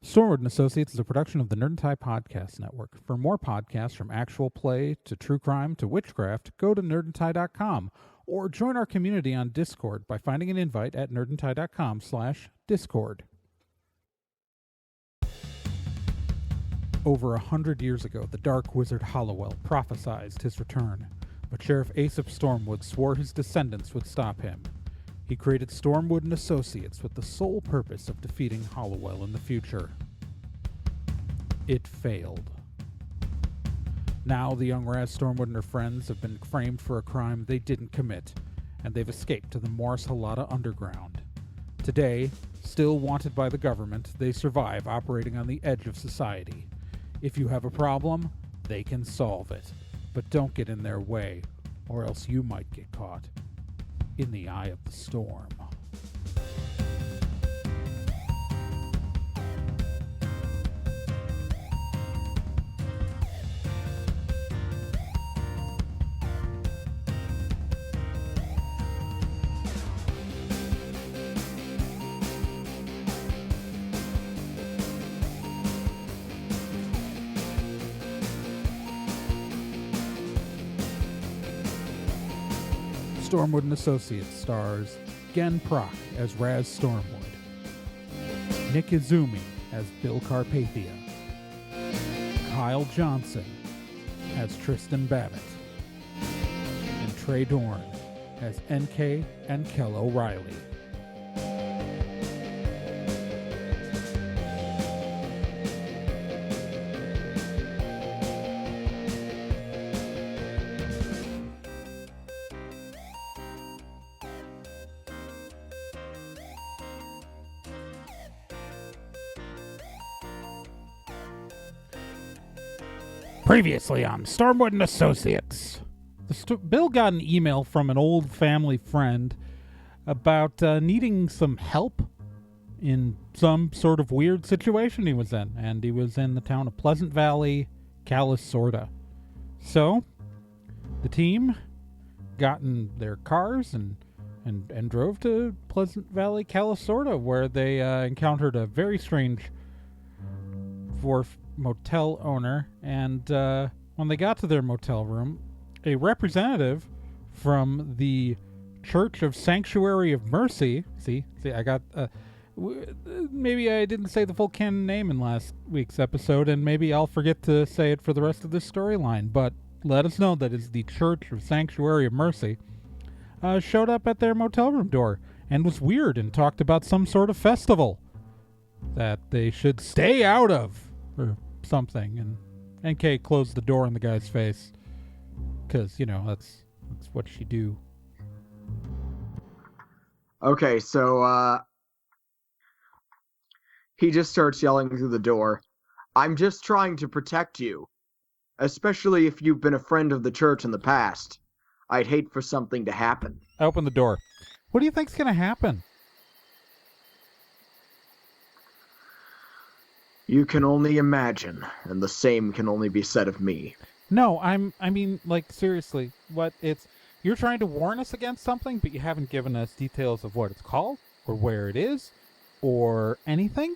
Stormwood & Associates is a production of the Nerd and Tie Podcast Network. For more podcasts from actual play to true crime to witchcraft, go to nerdandtie.com or join our community on Discord by finding an invite at nerdandtie.com/discord. Over 100 years ago, the dark wizard Hollowell prophesied his return, but Sheriff Aesop Stormwood swore his descendants would stop him. He created Stormwood & Associates with the sole purpose of defeating Hollowell in the future. It failed. Now the young Raz Stormwood and her friends have been framed for a crime they didn't commit, and they've escaped to the Morris Halata Underground. Today, still wanted by the government, they survive operating on the edge of society. If you have a problem, they can solve it. But don't get in their way, or else you might get caught in the eye of the storm. Stormwood & Associates stars Gen Proc as Raz Stormwood, Nick Izumi as Bill Carpathia, Kyle Johnson as Tristan Babbitt, and Trey Dorn as NK and Kel O'Reilly. Previously on Stormwood & Associates. Bill got an email from an old family friend about needing some help in some sort of weird situation he was in. And he was in the town of Pleasant Valley, Calisorda. So, the team got in their cars and drove to Pleasant Valley, Calisorda, where they encountered a very strange dwarf motel owner, and when they got to their motel room, a representative from the Church of Sanctuary of Mercy, see, I got, maybe I didn't say the full canon name in last week's episode, and maybe I'll forget to say it for the rest of this storyline, but let us know that it's the Church of Sanctuary of Mercy, showed up at their motel room door, and was weird, and talked about some sort of festival that they should stay out of, or something, and NK closed the door in the guy's face, because, you know, that's what she do. Okay, so, he just starts yelling through the door, "I'm just trying to protect you, especially if you've been a friend of the church in the past. I'd hate for something to happen." I open the door. What do you think's gonna happen? You can only imagine, and the same can only be said of me. No, I mean, like, seriously, you're trying to warn us against something, but you haven't given us details of what it's called, or where it is, or anything.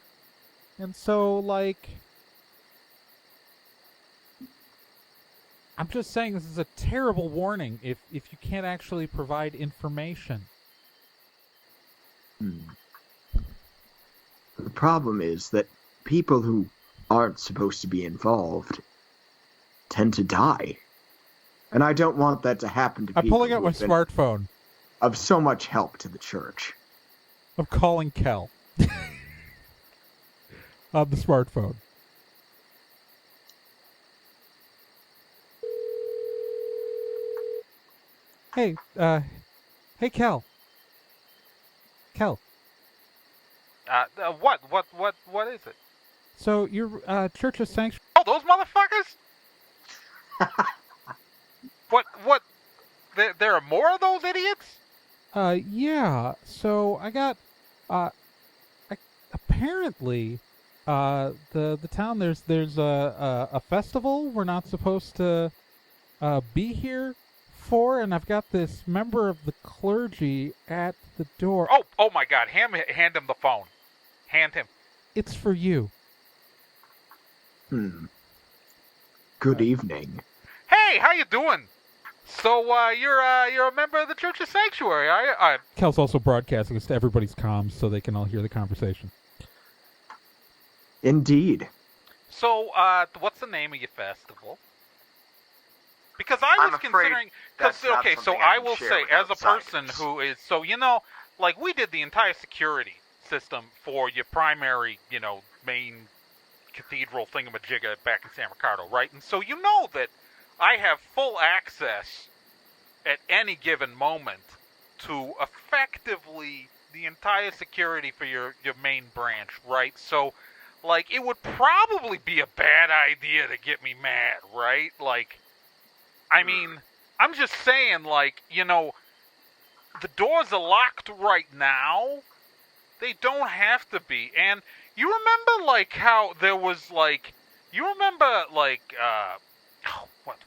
And so, like, I'm just saying this is a terrible warning if you can't actually provide information. The problem is that people who aren't supposed to be involved tend to die. And I don't want that to happen to people. I'm pulling out my smartphone. Of so much help to the church. I'm calling Kel. On the smartphone. Hey, Kel. Kel. What is it? So, your Church of Sanctuary... Oh, those motherfuckers? What? There are more of those idiots? Yeah. So, I got, apparently, the town, there's a festival we're not supposed to, be here for, and I've got this member of the clergy at the door. Oh my God! Hand him the phone. Hand him. It's for you. Good evening. Hey, how you doing? So, you're a member of the Church of Sanctuary, are you? Kel's also broadcasting this to everybody's comms so they can all hear the conversation. Indeed. So, what's the name of your festival? Because I was considering, okay, so I will say, as a person who is, so, like, we did the entire security system for your primary, main cathedral thingamajigga back in San Ricardo, right? And so you know that I have full access at any given moment to effectively the entire security for your main branch, right? So, like, it would probably be a bad idea to get me mad, right? Like, I mean, I'm just saying, like, the doors are locked right now. They don't have to be. And you remember, like, how there was, like,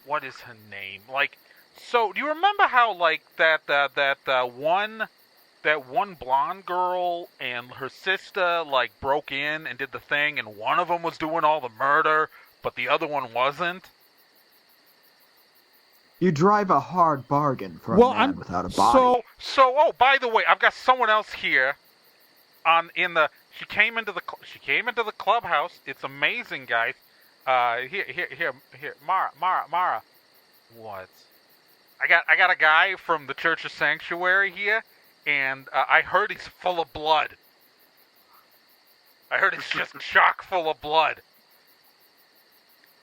what is her name? Like, so do you remember how, like, that one blonde girl and her sister, like, broke in and did the thing, and one of them was doing all the murder, but the other one wasn't? You drive a hard bargain for a man without a body. Oh, by the way, I've got someone else here. She came into the clubhouse. It's amazing, guys. Here, Mara. What? I got a guy from the Church of Sanctuary here, and I heard he's full of blood. I heard he's just chock full of blood.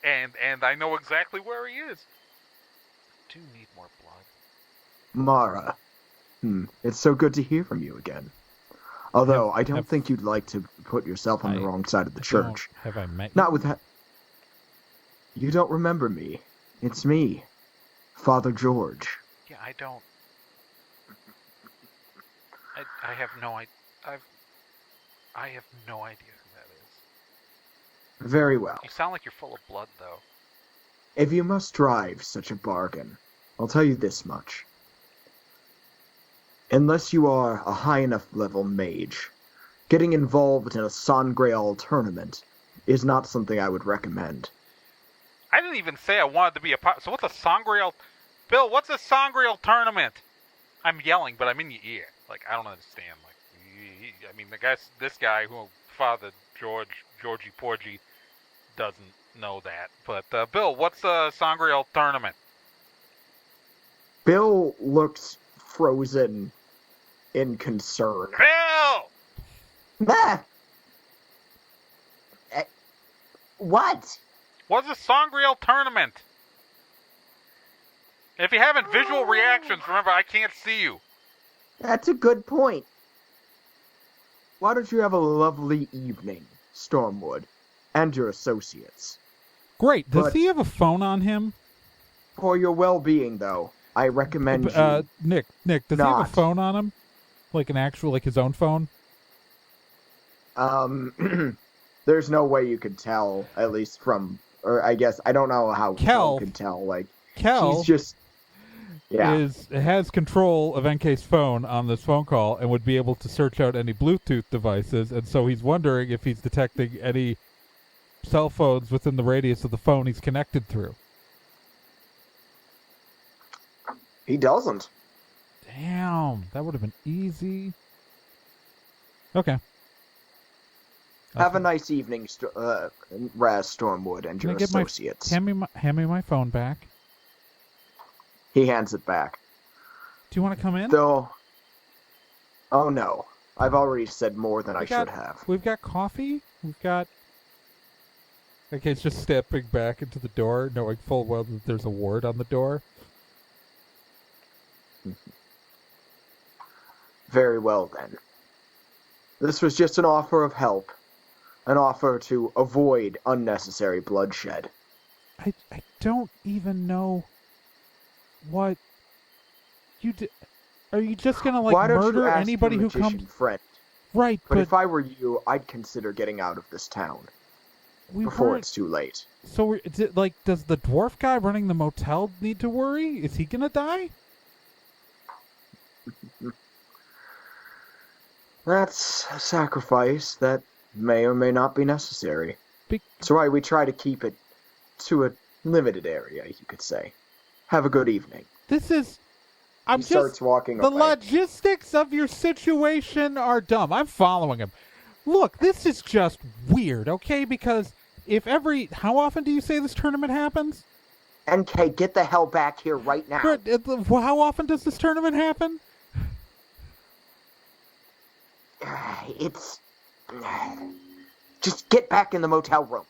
And I know exactly where he is. I do need more blood. Mara. It's so good to hear from you again. Although, I don't think you'd like to put yourself on the wrong side of the church. Have I met you? Not with that. You don't remember me. It's me, Father George. Yeah, I don't. I have no idea. I have no idea who that is. Very well. You sound like you're full of blood, though. If you must drive such a bargain, I'll tell you this much. Unless you are a high enough level mage, getting involved in a Sangreal tournament is not something I would recommend. I didn't even say I wanted to be a part. So what's a Sangreal? Bill, what's a Sangreal tournament? I'm yelling, but I'm in your ear. Like, I don't understand. Like, this guy who Father Georgie Porgy doesn't know that. But Bill, what's a Sangreal tournament? Bill looks frozen in concern. Bill! What? What's a Sangreal tournament? If you're having visual reactions, remember, I can't see you. That's a good point. Why don't you have a lovely evening, Stormwood, and your associates? Great. Does he have a phone on him? For your well-being, though, I recommend you... Nick, does he have a phone on him? Like an actual, like his own phone? There's no way you could tell, at least from... Or I guess, I don't know how Kel could tell. Like, Kel he's just... Yeah. has control of NK's phone on this phone call and would be able to search out any Bluetooth devices, and so he's wondering if he's detecting any cell phones within the radius of the phone he's connected through. He doesn't. Damn, that would have been easy. Okay. Have a nice evening, Raz Stormwood and your associates. Hand me my phone back. He hands it back. Do you want to come in? Though... Oh no. I've already said more than I should have. We've got coffee. We've got... Okay, it's just stepping back into the door, knowing full well that there's a ward on the door. Very well, then. This was just an offer of help. An offer to avoid unnecessary bloodshed. I don't even know what you did. Are you just gonna murder anybody who comes? Friend? Right, but if I were you, I'd consider getting out of this town before it's too late. So, does the dwarf guy running the motel need to worry? Is he gonna die? That's a sacrifice that may or may not be necessary. That's why we try to keep it to a limited area, you could say. Have a good evening. He starts walking the away. logistics of your situation are dumb. I'm following him. Look, this is just weird, okay? Because how often do you say this tournament happens? NK, get the hell back here right now. But, how often does this tournament happen? Just get back in the motel room.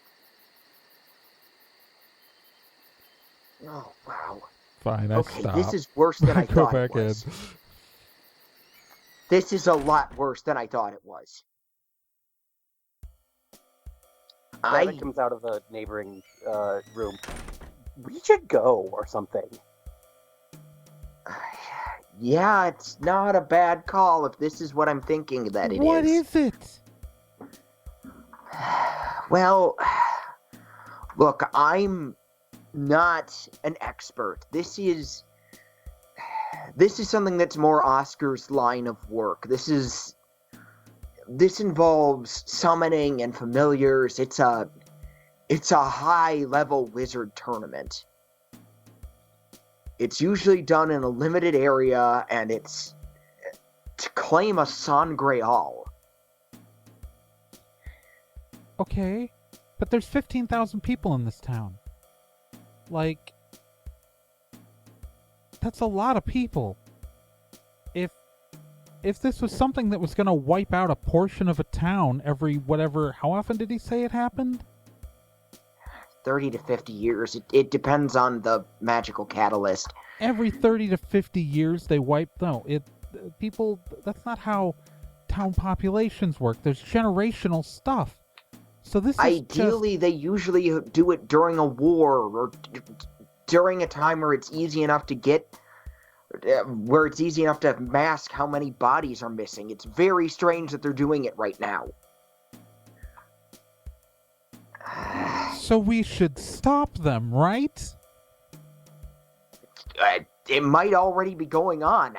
Oh, wow. Fine, I stop. This is worse than I Go thought back it was. in. This is a lot worse than I thought it was. Violet comes out of the neighboring room. We should go or something. Yeah, it's not a bad call if this is what I'm thinking that it is. What is it? Well, look, I'm not an expert. This is something that's more Oscar's line of work. This involves summoning and familiars. It's a high-level wizard tournament. It's usually done in a limited area, and it's to claim a Sangreal. Okay, but there's 15,000 people in this town. Like, that's a lot of people. If this was something that was going to wipe out a portion of a town every how often did he say it happened? 30 to 50 years. It depends on the magical catalyst. Every 30 to 50 years they wipe... No, people... That's not how town populations work. There's generational stuff. So this is Ideally, they usually do it during a war or during a time where it's easy enough to mask how many bodies are missing. It's very strange that they're doing it right now. So we should stop them, right? It might already be going on.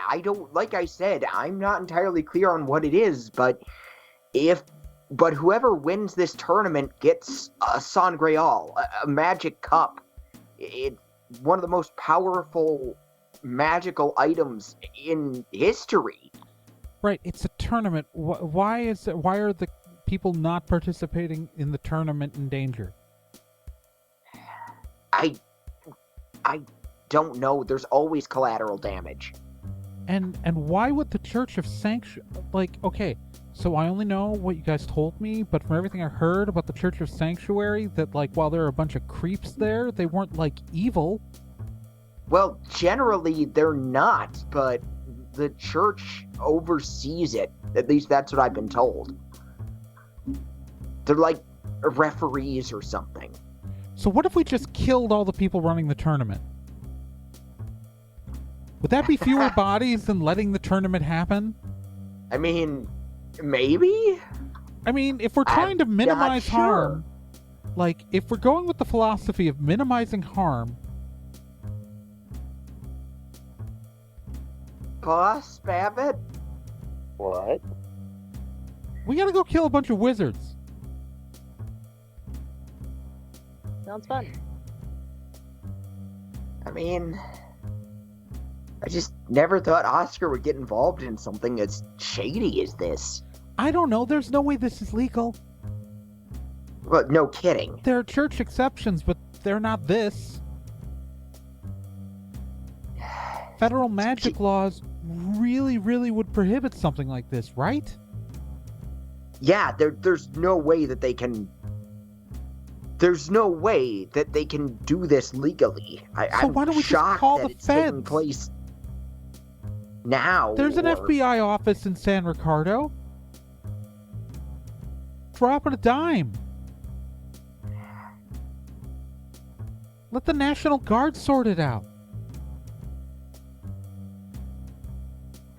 Like I said, I'm not entirely clear on what it is, but whoever wins this tournament gets a Sangreal, a magic cup. It's one of the most powerful magical items in history. Right, it's a tournament. Why are the people not participating in the tournament in danger? I don't know. There's always collateral damage. And why would the Church of Sanctuary... Like, okay, so I only know what you guys told me, but from everything I heard about the Church of Sanctuary, that, like, while there are a bunch of creeps there, they weren't, like, evil. Well, generally, they're not, but the church oversees it. At least that's what I've been told. They're like referees or something. So what if we just killed all the people running the tournament? Would that be fewer bodies than letting the tournament happen? I mean, maybe? I mean, if we're trying to minimize harm, like, if we're going with the philosophy of minimizing harm... Boss Babbitt? What? We gotta go kill a bunch of wizards. Sounds fun. I mean, I just never thought Oscar would get involved in something as shady as this. I don't know. There's no way this is legal. Well, no kidding. There are church exceptions, but they're not this. Federal magic laws really, really would prohibit something like this, right? Yeah, there's no way that they can... There's no way that they can do this legally. So why don't we just call the it's taking feds? place now. There's an FBI office in San Ricardo. Drop it a dime. Let the National Guard sort it out.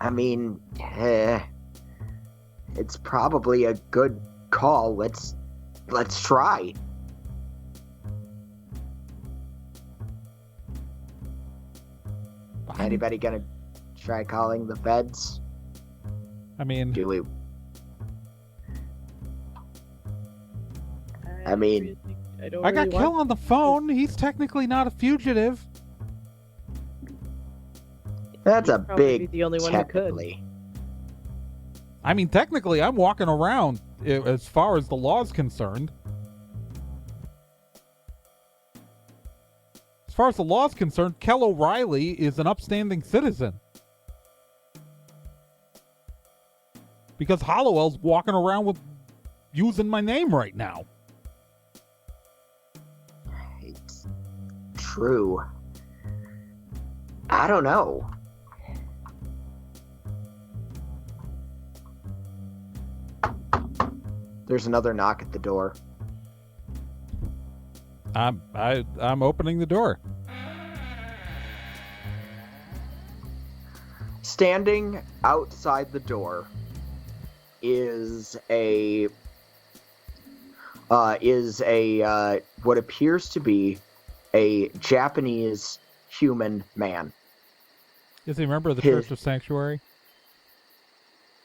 I mean, it's probably a good call. Let's try. Anybody gonna try calling the feds? I mean, Do we? I mean, I got Kel on the phone. He's technically not a fugitive. that's a big be the only one who could. technically. I mean, technically, I'm walking around as far as the law's concerned. As far as the law's concerned, Kel O'Reilly is an upstanding citizen. Because Hollowell's walking around with using my name right now. It's true. I don't know. There's another knock at the door. I'm opening the door. Standing outside the door is a what appears to be a Japanese human man. Is he a member of the Church of Sanctuary?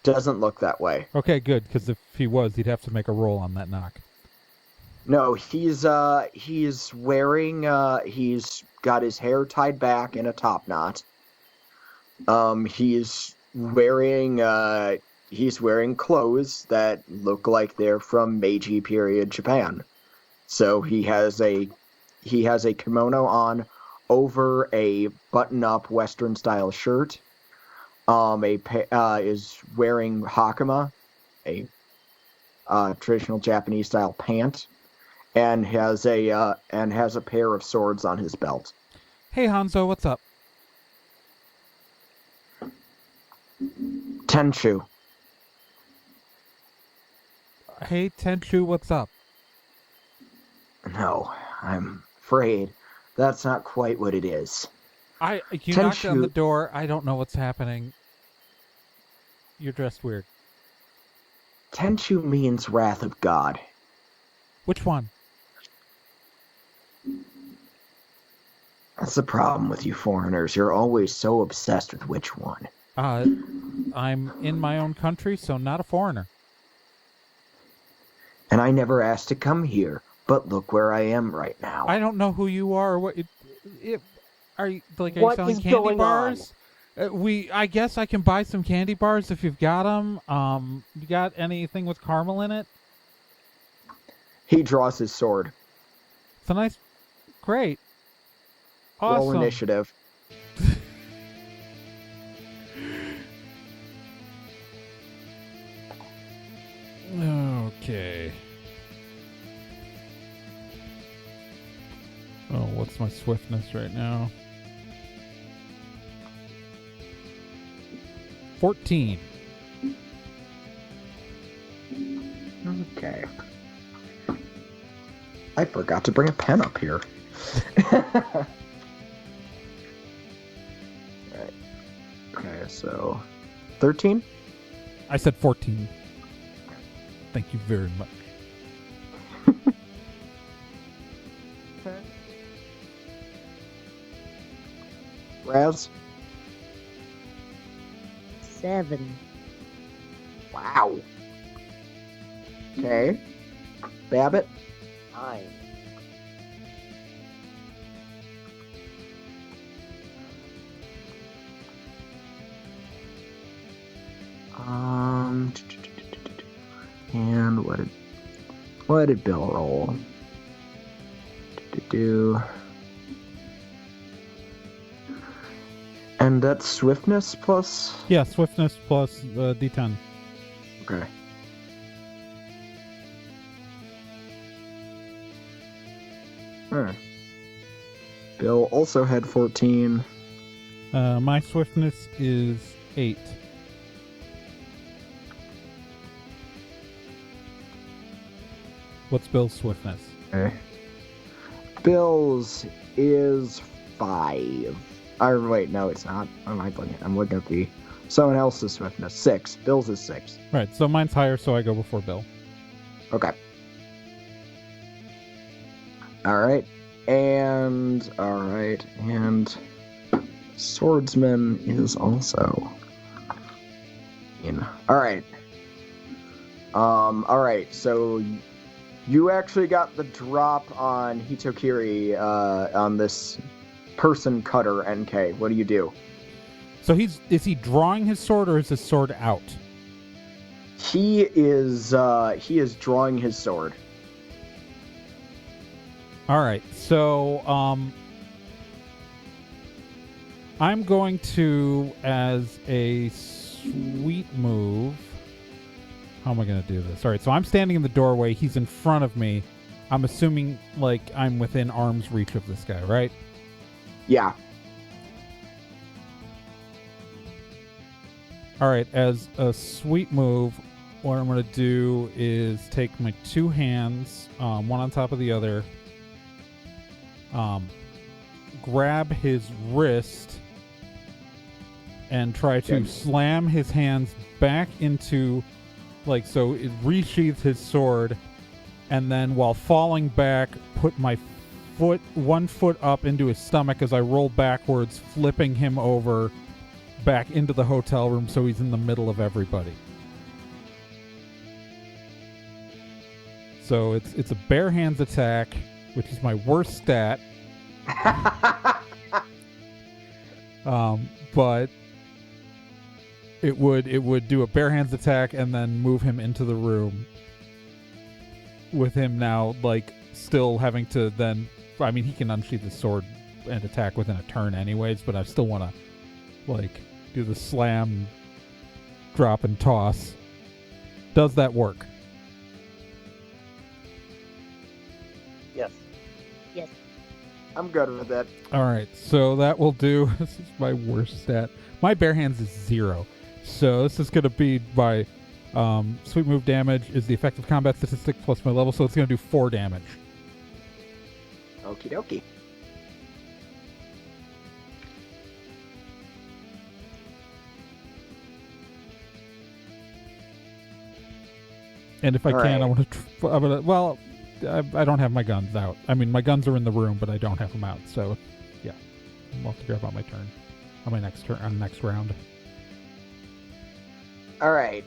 Doesn't look that way. Okay, good, because if he was, he'd have to make a roll on that knock. No, he's wearing he's got his hair tied back in a top knot. He's wearing clothes that look like they're from Meiji period Japan. So he has a kimono on over a button-up Western style shirt. Is wearing hakama, a traditional Japanese style pant, and has a pair of swords on his belt. Hey Hanzo, what's up? Tenchu. Hey Tenchu, what's up? No, I'm afraid that's not quite what it is. You knocked on the door. I don't know what's happening. You're dressed weird. Tenchu means wrath of God. Which one? That's the problem with you foreigners. You're always so obsessed with which one. I'm in my own country, so not a foreigner. And I never asked to come here, but look where I am right now. I don't know who you are. Are you What selling is candy going bars? I guess I can buy some candy bars if you've got them. You got anything with caramel in it? He draws his sword. It's a nice, great, awesome. Roll initiative. Okay. Oh, what's my swiftness right now? 14. Okay. I forgot to bring a pen up here. Right. Okay, so 13? I said 14. Thank you very much. Okay. Raz? 7. Wow. Okay. Babbitt? 9. And what did Bill roll? And that's swiftness plus? Yeah, swiftness plus D10. Okay. Bill also had 14. My swiftness is 8. What's Bill's swiftness? Okay. Bill's is 5. Wait, no, it's not. I'm looking at the someone else's swiftness. 6. Bill's is 6. Right, so mine's higher, so I go before Bill. Okay. Alright. And swordsman is also in. Alright. So You actually got the drop on Hitokiri on this person cutter NK. What do you do? So is he drawing his sword or is his sword out? He is drawing his sword. All right. So I'm going to, as a sweet move. How am I going to do this? All right. So I'm standing in the doorway. He's in front of me. I'm assuming like I'm within arm's reach of this guy, right? Yeah. All right, as a sweet move, what I'm going to do is take my two hands, one on top of the other, grab his wrist, and try to slam his hands back into, like, so it resheathes his sword, and then while falling back, put my one foot up into his stomach as I roll backwards, flipping him over back into the hotel room so he's in the middle of everybody. So it's a bare hands attack, which is my worst stat. But it would do a bare hands attack and then move him into the room, with him now like still having to then, I mean, he can unsheath his sword and attack within a turn anyways, but I still want to like do the slam, drop, and toss. Does that work? Yes. Yes. I'm good with that. All right, so that will do. This is my worst stat. My bare hands is 0. So this is going to be my sweet move damage is the effective combat statistic plus my level, so it's going to do 4 damage. Okie dokie. And if I All can, right. I want to. I'm gonna. Well, I don't have my guns out. I mean, my guns are in the room, but I don't have them out. So, yeah, I'll have to grab on my turn, on my next turn, on the next round. All right.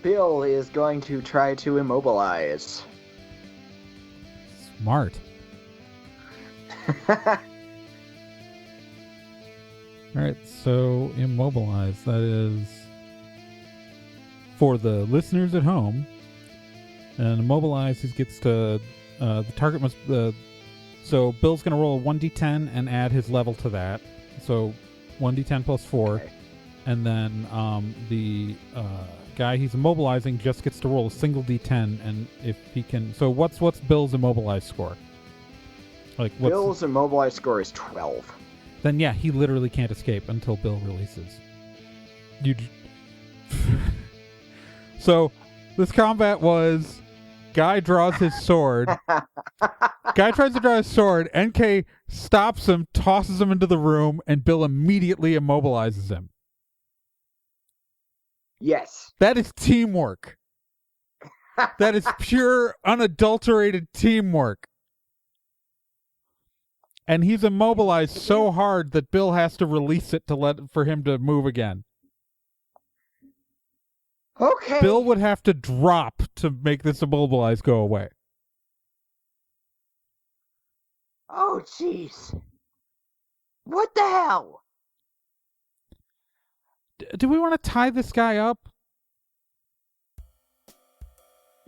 Bill is going to try to immobilize. Smart. All right, so immobilize. That is for the listeners at home. And immobilize, he gets to the target must. So Bill's going to roll a 1d10 and add his level to that. So 1d10 plus 4, Okay. and then the guy he's immobilizing just gets to roll a single d10, and if he can. So what's Bill's immobilize score? Like Bill's immobilize score is 12. Then yeah, he literally can't escape until Bill releases. So this combat was guy draws his sword. Guy tries to draw his sword. NK stops him, tosses him into the room, and Bill immediately immobilizes him. Yes. That is teamwork. That is pure, unadulterated teamwork. And he's immobilized so hard that Bill has to release it for him to move again. Okay. Bill would have to drop to make this immobilize go away. Oh, jeez. What the hell? Do we want to tie this guy up?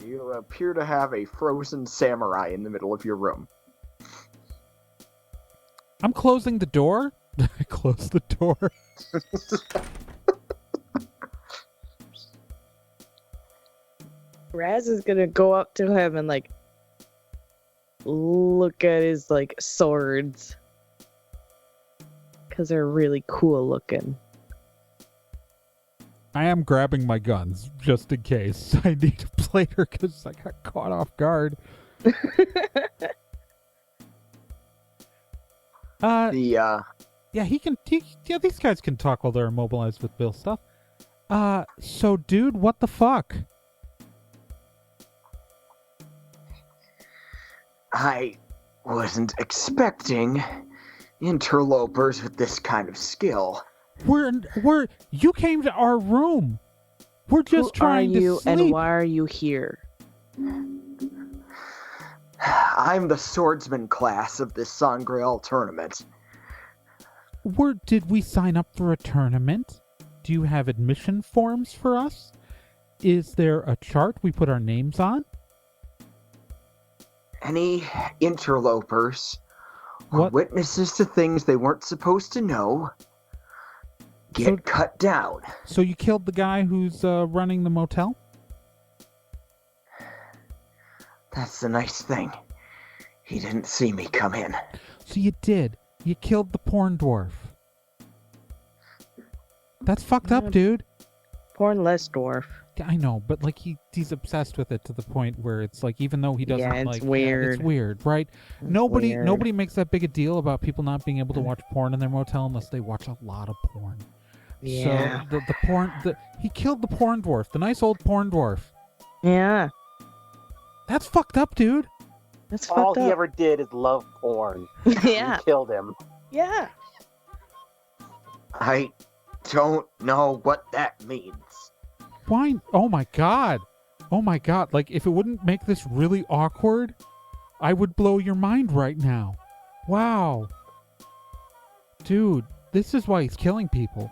You appear to have a frozen samurai in the middle of your room. I'm closing the door. I close the door. Raz is gonna go up to him and like look at his like swords, because they're really cool looking. I am grabbing my guns just in case I need a plater because I got caught off guard. Yeah, these guys can talk while they're immobilized with Bill stuff. So dude, what the fuck? I wasn't expecting interlopers with this kind of skill. You came to our room. We're just trying to sleep. And why are you here? I'm the swordsman class of this Sangreal tournament. Did we sign up for a tournament? Do you have admission forms for us? Is there a chart we put our names on? Any interlopers or witnesses to things they weren't supposed to know get cut down. So you killed the guy who's running the motel? That's the nice thing. He didn't see me come in. So you did. You killed the porn dwarf. That's fucked up, dude. Pornless dwarf. I know, but like he's obsessed with it to the point where it's like, even though he doesn't it's weird. It's weird, right? Nobody makes that big a deal about people not being able to watch porn in their motel unless they watch a lot of porn. Yeah. So he killed the porn dwarf, the nice old porn dwarf. Yeah. That's fucked up, dude. That's All fucked up. he ever did is love porn. Yeah. You killed him. Yeah. I don't know what that means. Why? Oh my god. Like, if it wouldn't make this really awkward, I would blow your mind right now. Wow. Dude, this is why he's killing people.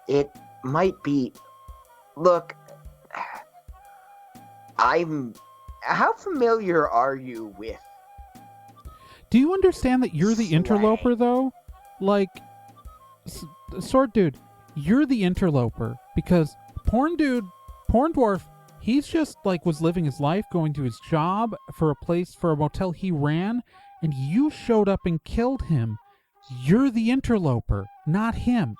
It might be... Look, how familiar are you with... Do you understand that you're the interloper, though? Like, Sword Dude, you're the interloper, because Porn Dwarf, he's just, like, was living his life, going to his job for a motel he ran, and you showed up and killed him. You're the interloper, not him.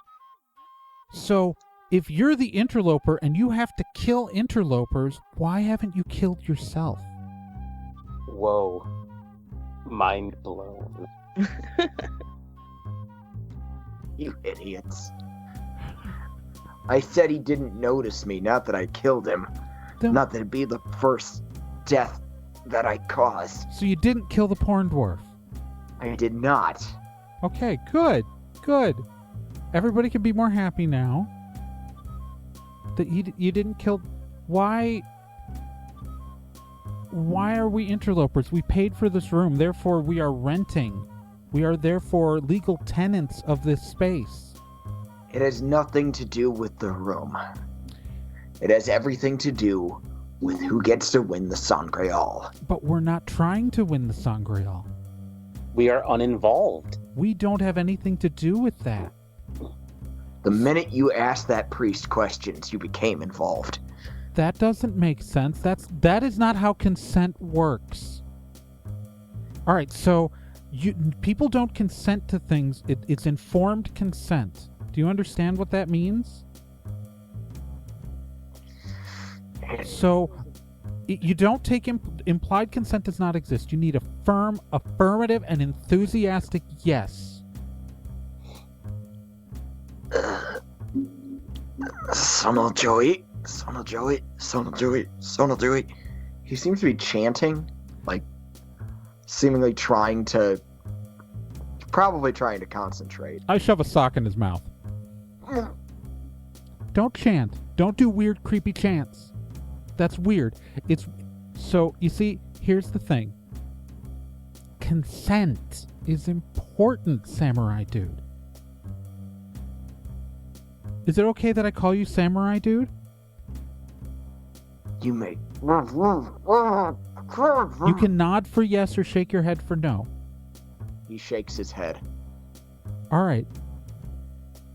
So, if you're the interloper and you have to kill interlopers, why haven't you killed yourself? Whoa. Mind blown. You idiots. I said he didn't notice me, not that I killed him. Not that it'd be the first death that I caused. So you didn't kill the porn dwarf? I did not. Okay, good. Everybody can be more happy now that you didn't kill. Why are we interlopers? We paid for this room, therefore we are renting. We are therefore legal tenants of this space. It has nothing to do with the room. It has everything to do with who gets to win the Sangreal. But we're not trying to win the Sangreal. We are uninvolved. We don't have anything to do with that. The minute you asked that priest questions, you became involved. That doesn't make sense. That is not how consent works. All right, so people don't consent to things. It's informed consent. Do you understand what that means? So you don't take implied consent does not exist. You need a firm, affirmative, and enthusiastic yes. Sonal Joey. He seems to be chanting, like, seemingly probably trying to concentrate. I shove a sock in his mouth. Don't chant. Don't do weird, creepy chants. That's weird. So, you see, here's the thing. Consent is important, Samurai Dude. Is it okay that I call you Samurai Dude? You may. You can nod for yes or shake your head for no. He shakes his head. All right.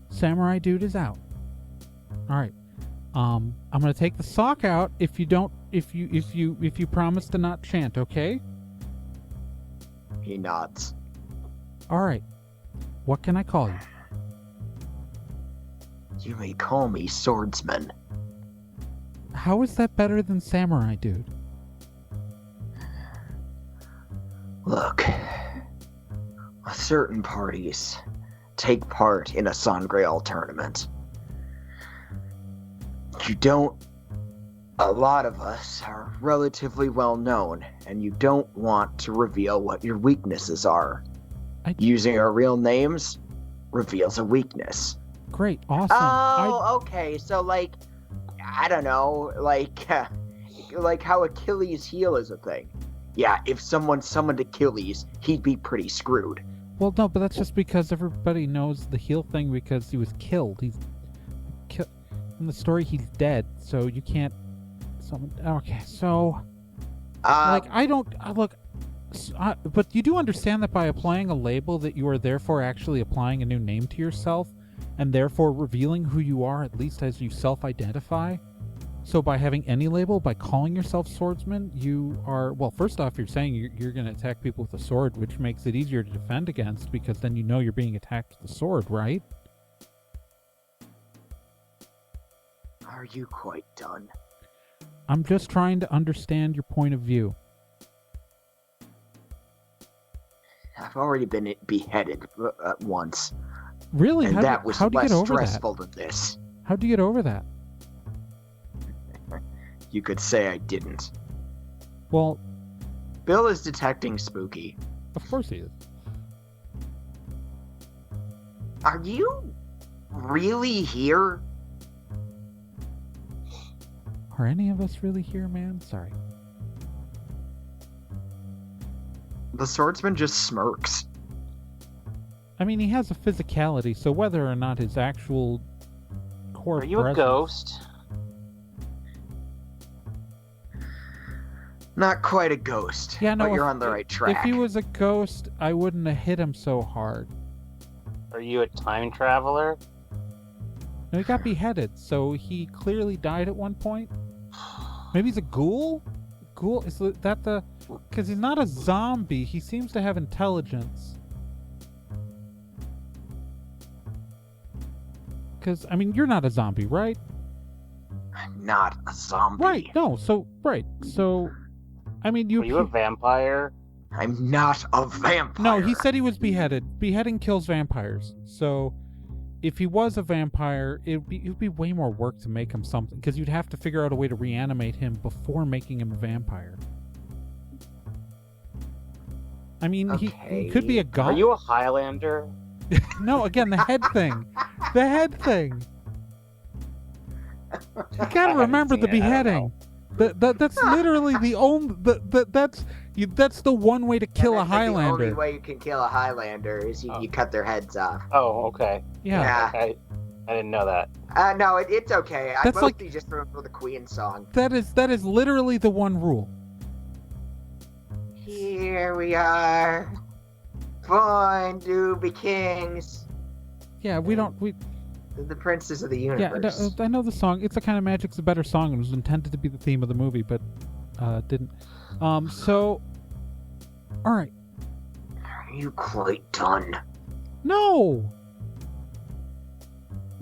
Samurai Dude is out. All right. I'm gonna take the sock out if you promise to not chant, okay? He nods. All right. What can I call you? You may call me Swordsman. How is that better than Samurai Dude? Look, certain parties take part in a Sangreal tournament. A lot of us are relatively well known, and you don't want to reveal what your weaknesses are. Using our real names reveals a weakness. Great, awesome. Oh, okay. So, like, I don't know, like how Achilles' heel is a thing. Yeah, if someone summoned Achilles, he'd be pretty screwed. Well, no, but that's just because everybody knows the heel thing because he was killed. In the story, he's dead, so you can't summon. Okay, so like I don't look, but you do understand that by applying a label, that you are therefore actually applying a new name to yourself, and therefore revealing who you are, at least as you self-identify. So by having any label, by calling yourself swordsman, you are, well, first off, you're saying you're going to attack people with a sword, which makes it easier to defend against because then you know you're being attacked with a sword, right? Are you quite done? I'm just trying to understand your point of view. I've already been beheaded once. Really? And that was how'd you less get over stressful that? than this. How'd you get over that? You could say I didn't. Well, Bill is detecting spooky. of course he is. Are you really here? Are any of us really here, man? Sorry. The swordsman just smirks. I mean, he has a physicality, so whether or not his actual core Are you a presence... ghost? Not quite a ghost, Yeah, no, but you're on the right track. If he was a ghost, I wouldn't have hit him so hard. Are you a time traveler? No, he got beheaded, so he clearly died at one point. Maybe he's a ghoul? Ghoul? Is that the... Because he's not a zombie. He seems to have intelligence. Because, I mean, you're not a zombie, right? I'm not a zombie. Right, no, so... Right, so... I mean, Are you a vampire? I'm not a vampire. No, he said he was beheaded. Beheading kills vampires. So, if he was a vampire, it would be way more work to make him something. Because you'd have to figure out a way to reanimate him before making him a vampire. I mean, he could be a god. Are you a Highlander? No, again, the head thing. The head thing. You gotta remember the beheading. That's literally the only. That's the one way to kill a Highlander. The only way you can kill a Highlander is you cut their heads off. Oh, okay. Yeah. I didn't know that. No, it's okay. I That's mostly just remember the Queen song. That is literally the one rule. Here we are, born to be kings. Yeah, we. The princes of the Yeah, universe. I know the song. It's a Kind of Magic's a better song. It was intended to be the theme of the movie, but didn't. So, all right. Are you quite done? No.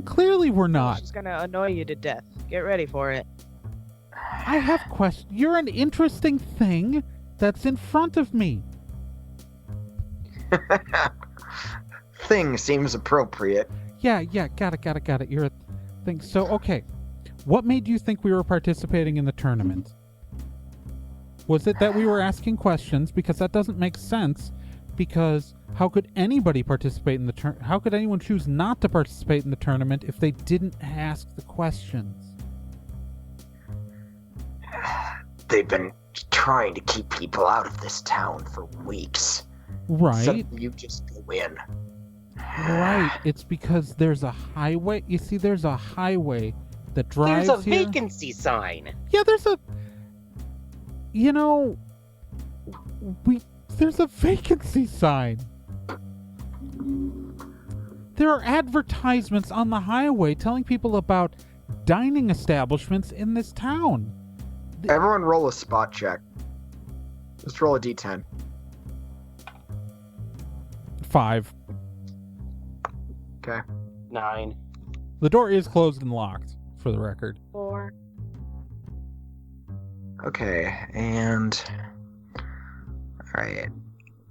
Clearly, we're not. She's gonna annoy you to death. Get ready for it. I have questions. You're an interesting thing that's in front of me. Thing seems appropriate. Yeah, got it. You're a thing. So, okay. What made you think we were participating in the tournament? Was it that we were asking questions? Because that doesn't make sense. Because how could anybody participate in the tournament? How could anyone choose not to participate in the tournament if they didn't ask the questions? They've been trying to keep people out of this town for weeks. Right. So you just go in. Right. It's because there's a highway. You see, there's a highway that drives There's a here. vacancy sign. Yeah, there's a... You know... There's a vacancy sign. There are advertisements on the highway telling people about dining establishments in this town. Everyone roll a spot check. Just roll a d10. 5. Okay. 9. The door is closed and locked, for the record. 4. Okay, and... Alright.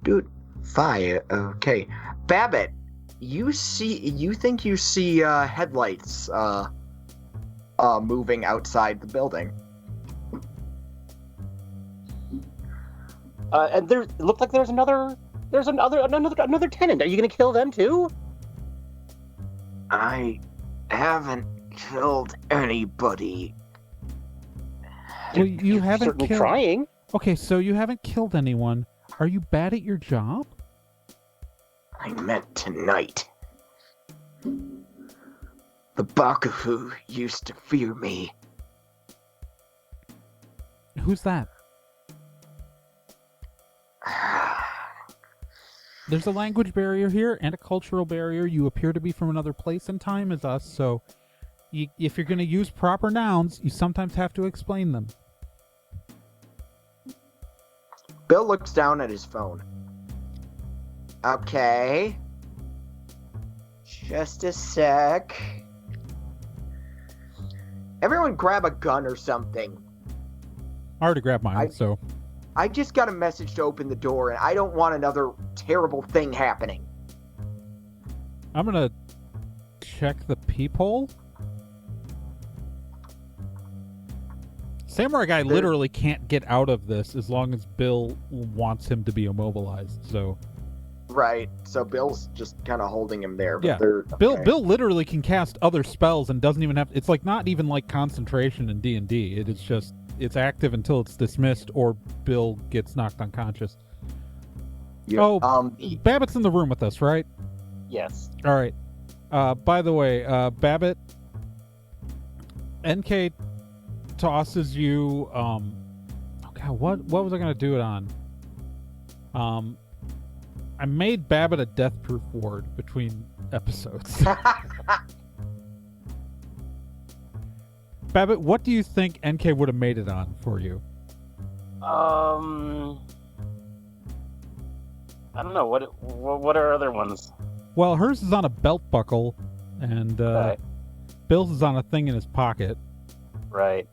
Dude, 5. Okay. Babbitt, you think you see headlights moving outside the building. And it looked like there's another tenant. Are you gonna kill them too? I haven't killed anybody. Well, you haven't certainly killed... trying. Okay, so you haven't killed anyone. Are you bad at your job? I meant tonight. The Bakufu used to fear me. Who's that? There's a language barrier here and a cultural barrier. You appear to be from another place and time as us, so if you're going to use proper nouns, you sometimes have to explain them. Bill looks down at his phone. Okay. Just a sec. Everyone grab a gun or something. I already grabbed mine, so... I just got a message to open the door, and I don't want another terrible thing happening. I'm gonna check the peephole. Samurai guy literally can't get out of this as long as Bill wants him to be immobilized, so... Right, so Bill's just kind of holding him there. But yeah, okay. Bill literally can cast other spells and doesn't even have... It's like not even like concentration in D&D. It is just... It's active until it's dismissed or Bill gets knocked unconscious. Yeah, oh, Babbitt's in the room with us, right? Yes. All right. By the way, Babbitt, NK tosses you... oh, God, what was I going to do it on? I made Babbitt a death-proof ward between episodes. Babbitt, what do you think NK would have made it on for you? I don't know. What are other ones? Well, hers is on a belt buckle, and Right. Bill's is on a thing in his pocket. Right.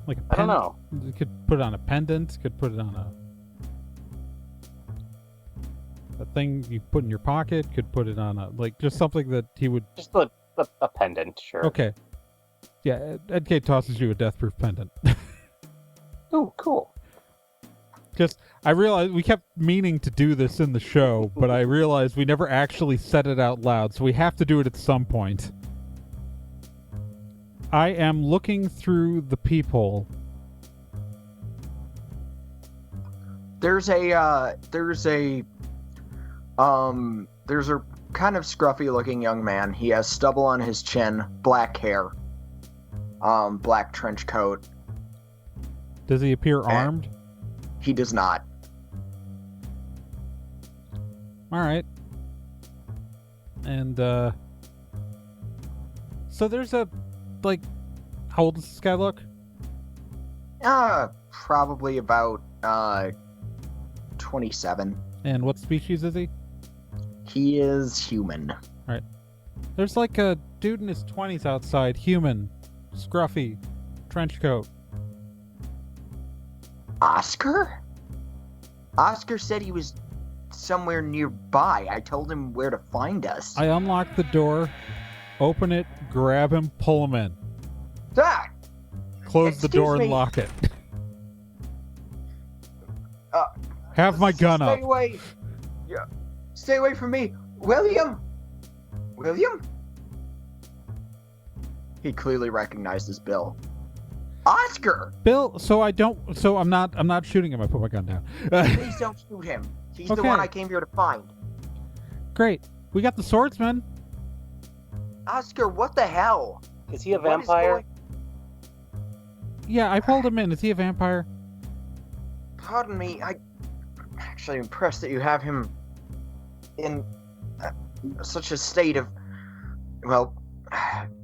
Like a I don't know. You could put it on a pendant. Could put it on a thing you put in your pocket. Could put it on a just something that he would. Just a pendant, sure. Okay. Yeah, NK tosses you a death-proof pendant. Oh, cool. Just, I realized we kept meaning to do this in the show, but I realized we never actually said it out loud, so we have to do it at some point. I am looking through the peephole. There's a kind of scruffy looking young man. He has stubble on his chin, black hair, black trench coat. Does he appear armed? He does not. Alright. And, so there's a, how old does this guy look? Probably about, 27. And what species is he? He is human. Alright. There's a dude in his 20s outside, human, scruffy, trench coat. Oscar? Oscar said he was somewhere nearby. I told him where to find us. I unlock the door, open it, grab him, pull him in. Ah! Close the door and lock it. Have my gun up. Stay away. Yeah. Stay away from me. William? William? He clearly recognizes Bill. Oscar! Bill, I'm not shooting him. I put my gun down. Please don't shoot him. He's the one I came here to find. Great. We got the swordsman. Oscar, what the hell? Is he a vampire? Yeah, I pulled him in. Is he a vampire? Pardon me, I'm actually impressed that you have him in such a state of,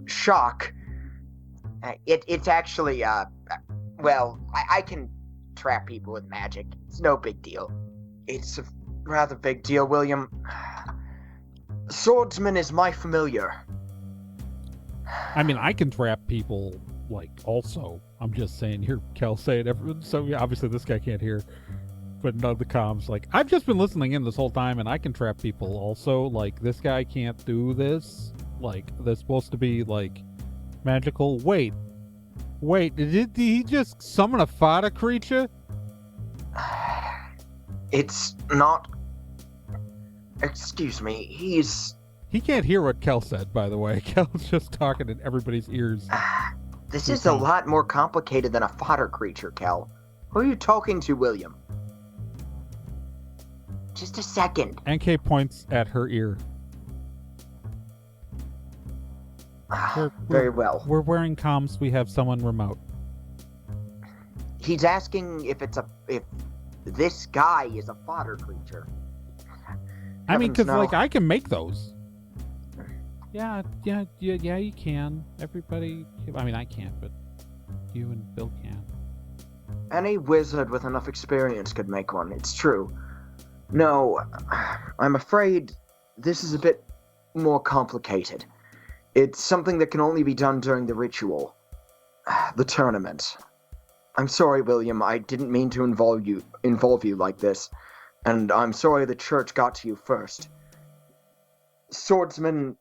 shock. It's actually, I can trap people with magic. It's no big deal. It's a rather big deal, William. Swordsman is my familiar. I mean, I can trap people, also. I'm just saying, here, Kel saying everyone. So, yeah, obviously this guy can't hear. But none of the comms, I've just been listening in this whole time, and I can trap people also. This guy can't do this. They're supposed to be, magical. Wait. Wait, did he just summon a fodder creature? It's not... Excuse me, He can't hear what Kel said, by the way. Kel's just talking in everybody's ears. This is a lot more complicated than a fodder creature, Kel. Who are you talking to, William? Just a second. NK points at her ear. Very well. We're wearing comms. We have someone remote. He's asking if this guy is a fodder creature. I mean, because, no. I can make those. Yeah, you can. Everybody... I mean, I can't, but you and Bill can. Any wizard with enough experience could make one, it's true. No, I'm afraid this is a bit more complicated. It's something that can only be done during the ritual. The tournament. I'm sorry, William, I didn't mean to involve you like this. And I'm sorry the church got to you first. Swordsman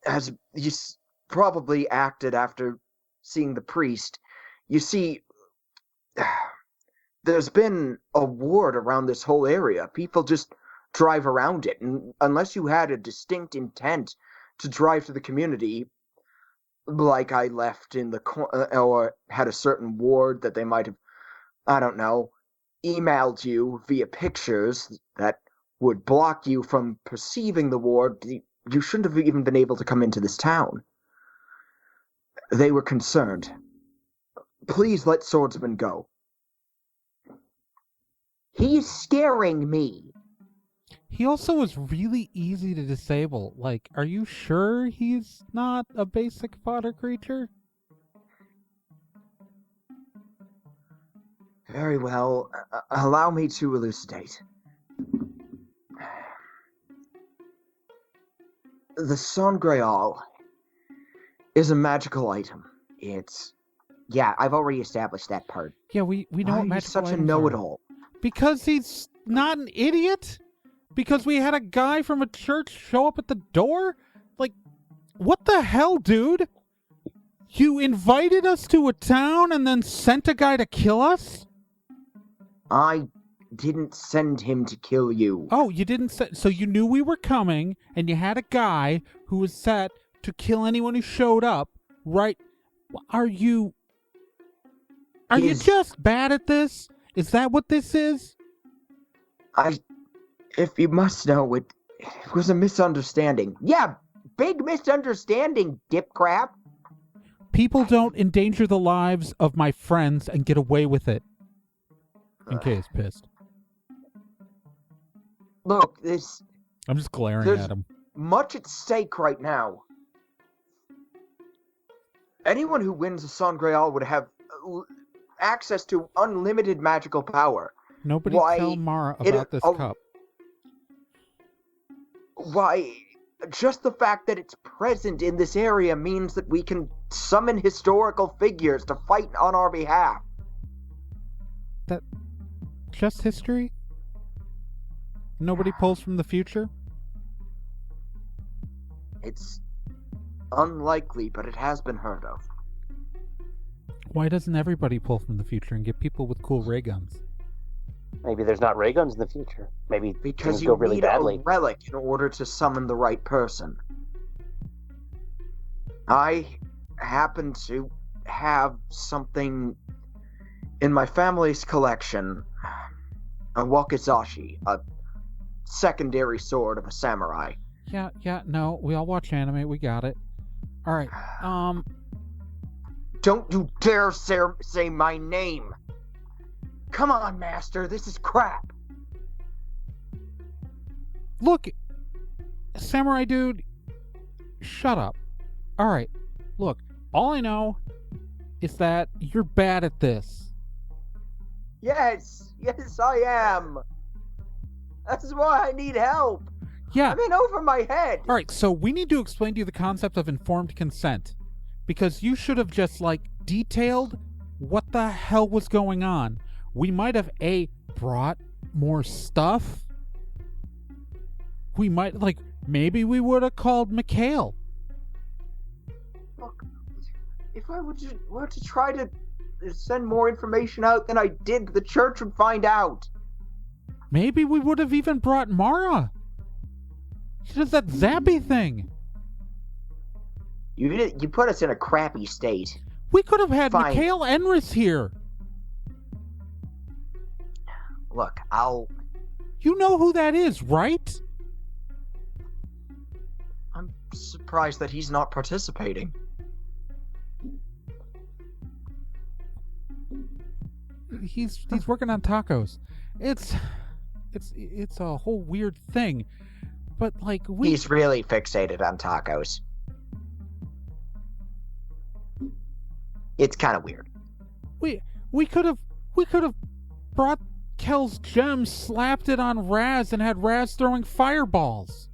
has probably acted after seeing the priest. You see, there's been a ward around this whole area. People just drive around it, and unless you had a distinct intent to drive to the community, like I left in the or had a certain ward that they might have, I don't know, emailed you via pictures that would block you from perceiving the ward, you shouldn't have even been able to come into this town. They were concerned. Please let Swordsman go. He's scaring me. He also was really easy to disable. Like, are you sure he's not a basic fodder creature? Very well. Allow me to elucidate. The Sangreal is a magical item. Yeah, I've already established that part. Yeah, we know what magical he's such a items know-it-all? Because he's not an idiot? Because we had a guy from a church show up at the door? Like, what the hell, dude? You invited us to a town and then sent a guy to kill us? I didn't send him to kill you. Oh, you didn't send... So you knew we were coming, and you had a guy who was set to kill anyone who showed up, right? Are you just bad at this? Is that what this is? If you must know, it was a misunderstanding. Yeah, big misunderstanding, dip crap. People don't endanger the lives of my friends and get away with it. NK is pissed. Look, I'm just glaring at him. Much at stake right now. Anyone who wins a Sangreal would have access to unlimited magical power. Nobody tell Mara about this cup. Why, just the fact that it's present in this area means that we can summon historical figures to fight on our behalf. That just history? Nobody pulls from the future? It's unlikely, but it has been heard of. Why doesn't everybody pull from the future and get people with cool ray guns? Maybe there's not ray guns in the future. Maybe because things you go really need badly. A relic in order to summon the right person. I happen to have something in my family's collection. A wakizashi, a secondary sword of a samurai. Yeah, no, we all watch anime, we got it. Alright, Don't you dare say my name! Come on, Master, this is crap! Look, samurai dude, shut up. Alright, look, all I know is that you're bad at this. Yes, I am! That's why I need help! Yeah. I'm in over my head! Alright, so we need to explain to you the concept of informed consent. Because you should have just, detailed what the hell was going on. We might have, brought more stuff. We might, maybe we would have called Mikhail. Look, if I were to try to send more information out than I did, the church would find out. Maybe we would have even brought Mara. She does that zappy thing. You put us in a crappy state. We could have had Fine. Mikhail Enris here. Look, You know who that is, right? I'm surprised that he's not participating. He's working on tacos. It's a whole weird thing. But like He's really fixated on tacos. It's kind of weird. We could have brought Kel's gem, slapped it on Raz, and had Raz throwing fireballs.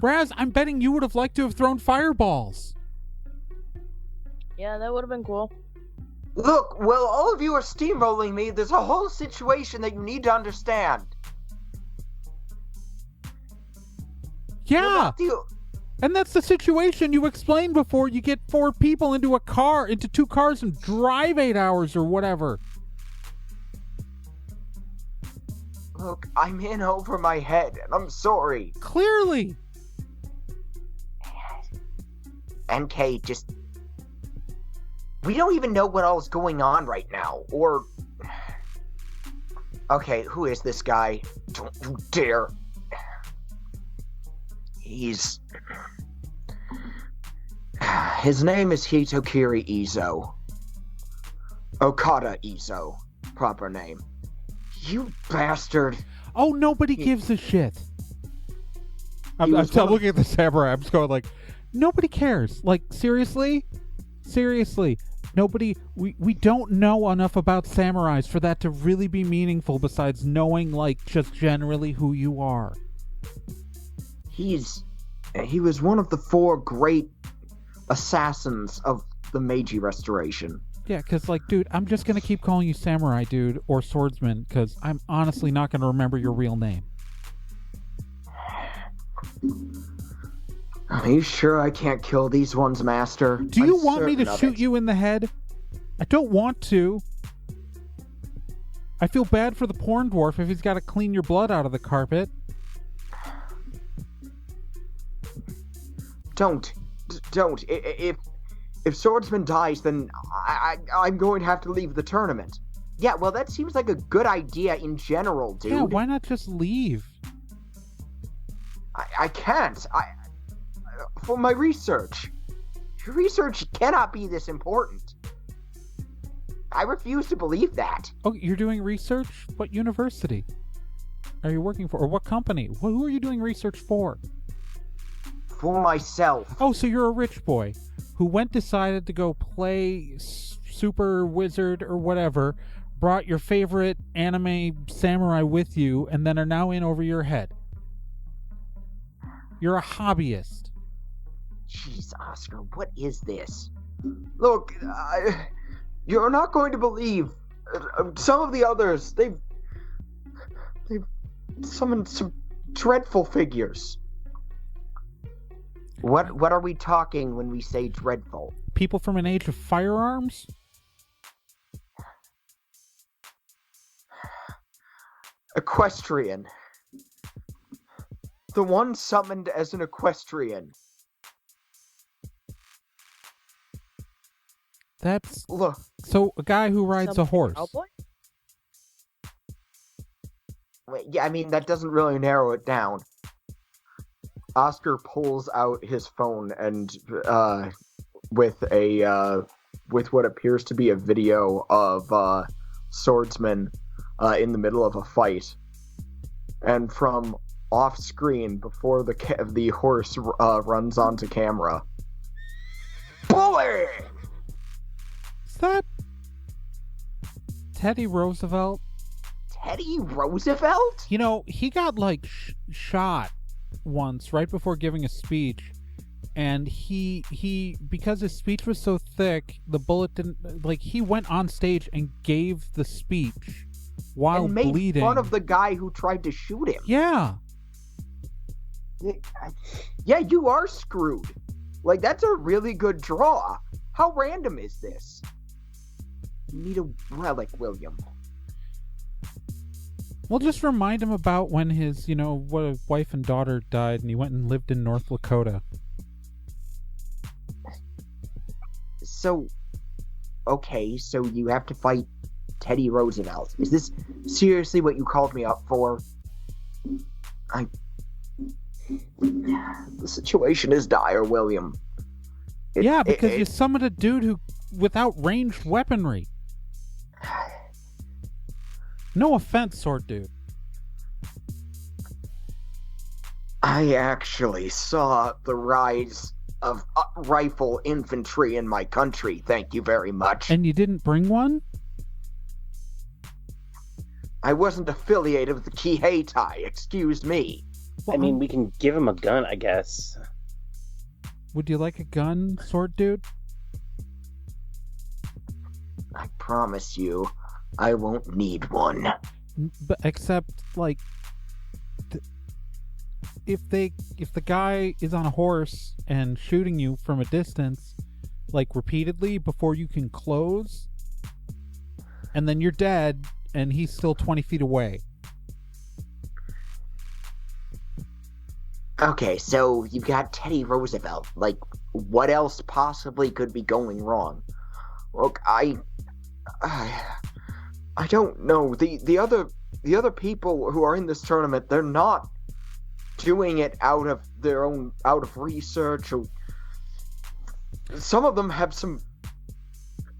Raz, I'm betting you would have liked to have thrown fireballs. Yeah, that would have been cool. Look, well, all of you are steamrolling me. There's a whole situation that you need to understand. Yeah, and that's the situation you explained before. You get 4 people into two cars, and drive 8 hours or whatever. Look, I'm in over my head, and I'm sorry. Clearly. NK, just... We don't even know what all is going on right now, or... Okay, who is this guy? Don't you dare... His name is Hitokiri Izo. Okada Izo. Proper name. You bastard. Oh, nobody gives a shit. I'm looking at the samurai. I'm just going like, nobody cares. Like, seriously? Seriously. Nobody... We don't know enough about samurais for that to really be meaningful besides knowing, like, just generally who you are. He was one of the 4 great assassins of the Meiji Restoration. Yeah, because, like, dude, I'm just going to keep calling you samurai, dude, or swordsman, because I'm honestly not going to remember your real name. Are you sure I can't kill these ones, Master? Do you want me to shoot you in the head? I don't want to. I feel bad for the porn dwarf if he's got to clean your blood out of the carpet. Don't. If Swordsman dies, then I'm going to have to leave the tournament. Yeah, well, that seems like a good idea in general, dude. Yeah, why not just leave? I can't. For my research. Your research cannot be this important. I refuse to believe that. Oh, you're doing research? What university are you working for? Or what company? Who are you doing research for? For myself. Oh, so you're a rich boy who decided to go play Super Wizard or whatever, brought your favorite anime samurai with you, and then are now in over your head. You're a hobbyist. Jeez, Oscar, what is this? Look, you're not going to believe some of the others. They've summoned some dreadful figures. What are we talking when we say dreadful? People from an age of firearms? Equestrian. The one summoned as an equestrian. That's... Look. So, a guy who rides a horse. Cowboy? Yeah, I mean, that doesn't really narrow it down. Oscar pulls out his phone and with what appears to be a video of swordsman in the middle of a fight, and from off screen before the horse runs onto camera. Bully! Is that Teddy Roosevelt? Teddy Roosevelt? You know, he got like shot once right before giving a speech, and he because his speech was so thick, the bullet didn't, like, he went on stage and gave the speech while and made bleeding. Fun of the guy who tried to shoot him. Yeah, Yeah, you are screwed. Like, that's a really good draw. How random is this? You need a relic, William. Well, just remind him about when his, wife and daughter died and he went and lived in North Dakota. So, okay, so you have to fight Teddy Roosevelt. Is this seriously what you called me up for? The situation is dire, William. Because you summoned a dude who without ranged weaponry. No offense, sword dude. I actually saw the rise of rifle infantry in my country. Thank you very much. And you didn't bring one? I wasn't affiliated with the Kiheitai. Excuse me. Well, I mean, we can give him a gun, I guess. Would you like a gun, sword dude? I promise you, I won't need one. But except, like, if the guy is on a horse and shooting you from a distance, like repeatedly before you can close, and then you're dead, and he's still 20 feet away. Okay, so you've got Teddy Roosevelt. Like, what else possibly could be going wrong? Look, I don't know. The other people who are in this tournament, they're not doing it out of research. Or some of them have some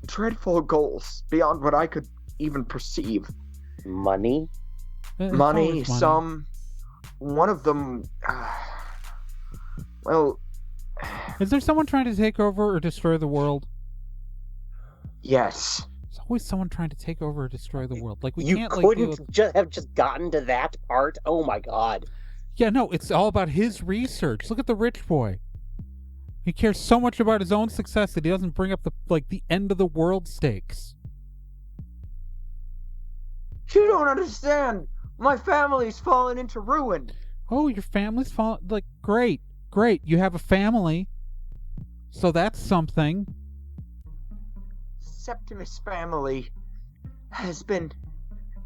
dreadful goals beyond what I could even perceive. Money? Money. Some. One of them. Well. Is there someone trying to take over or destroy the world? Yes. There's always someone trying to take over or destroy the world. Like, you couldn't have just gotten to that part. Oh my god. Yeah, no, it's all about his research. Look at the rich boy. He cares so much about his own success that he doesn't bring up the end of the world stakes. You don't understand. My family's fallen into ruin. Oh, your family's fallen. Like, great. You have a family, so that's something. Septimus family has been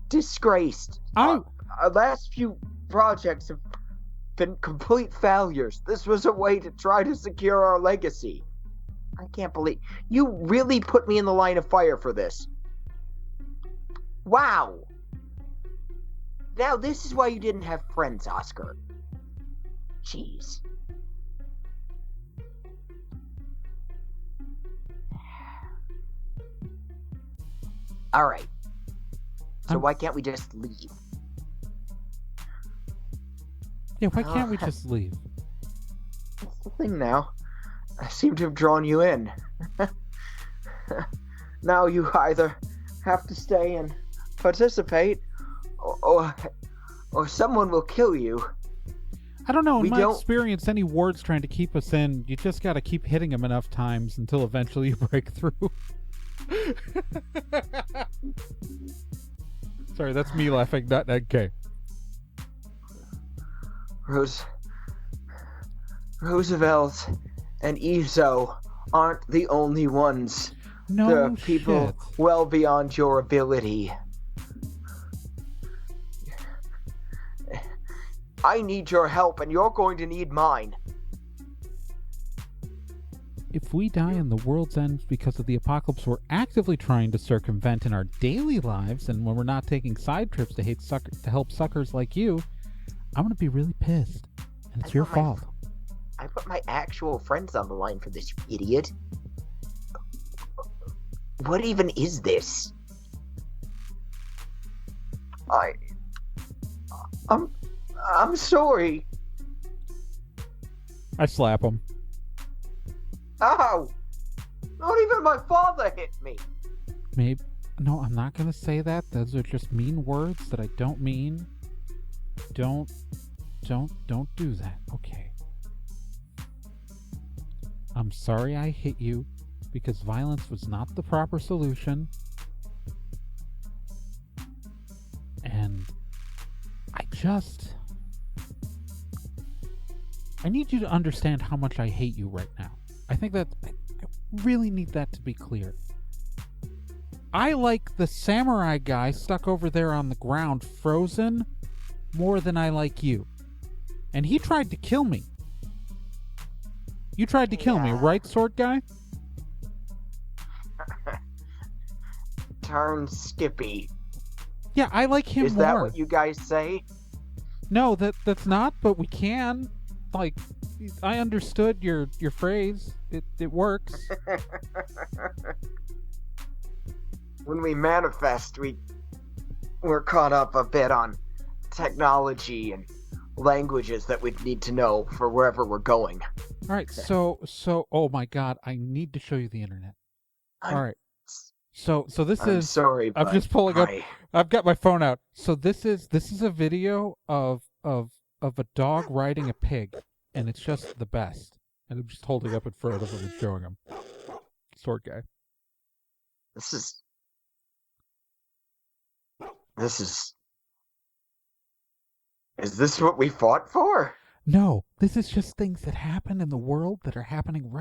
disgraced. Our last few projects have been complete failures. This was a way to try to secure our legacy. I can't believe you really put me in the line of fire for this. Wow. Now this is why you didn't have friends, Oscar. Jeez. All right. So why can't we just leave? Yeah, why can't we just leave? That's the thing now. I seem to have drawn you in. Now you either have to stay and participate, or someone will kill you. I don't know. In my experience, any ward's trying to keep us in, you just got to keep hitting them enough times until eventually you break through. Sorry, that's me laughing, not NK. Roosevelt and Izo aren't the only ones. No, there are people well beyond your ability. I need your help, and you're going to need mine. If we die and the world's end because of the apocalypse we're actively trying to circumvent in our daily lives, and when we're not taking side trips to help suckers like you, I'm going to be really pissed. And it's your fault. I put my actual friends on the line for this, you idiot. What even is this? I'm sorry. I slap him. Ow! Not even my father hit me. Maybe. No, I'm not gonna say that. Those are just mean words that I don't mean. Don't do that. Okay. I'm sorry I hit you because violence was not the proper solution. And I need you to understand how much I hate you right now. I think that I really need that to be clear. I like the samurai guy stuck over there on the ground, frozen, more than I like you. And he tried to kill me. You tried to kill me, right, sword guy? Turn Skippy. Yeah, I like him more. Is that what you guys say? No, that's not, but we can. Like, I understood your phrase. It works. When we manifest, we're caught up a bit on technology and languages that we'd need to know for wherever we're going. All right, so oh my god, I need to show you the internet. All right. So this I'm is sorry, I'm just pulling up. I've got my phone out. So this is a video of a dog riding a pig, and it's just the best. And I'm just holding up in front of him and showing him. Sword guy. This is this what we fought for? No, this is just things that happen in the world that are happening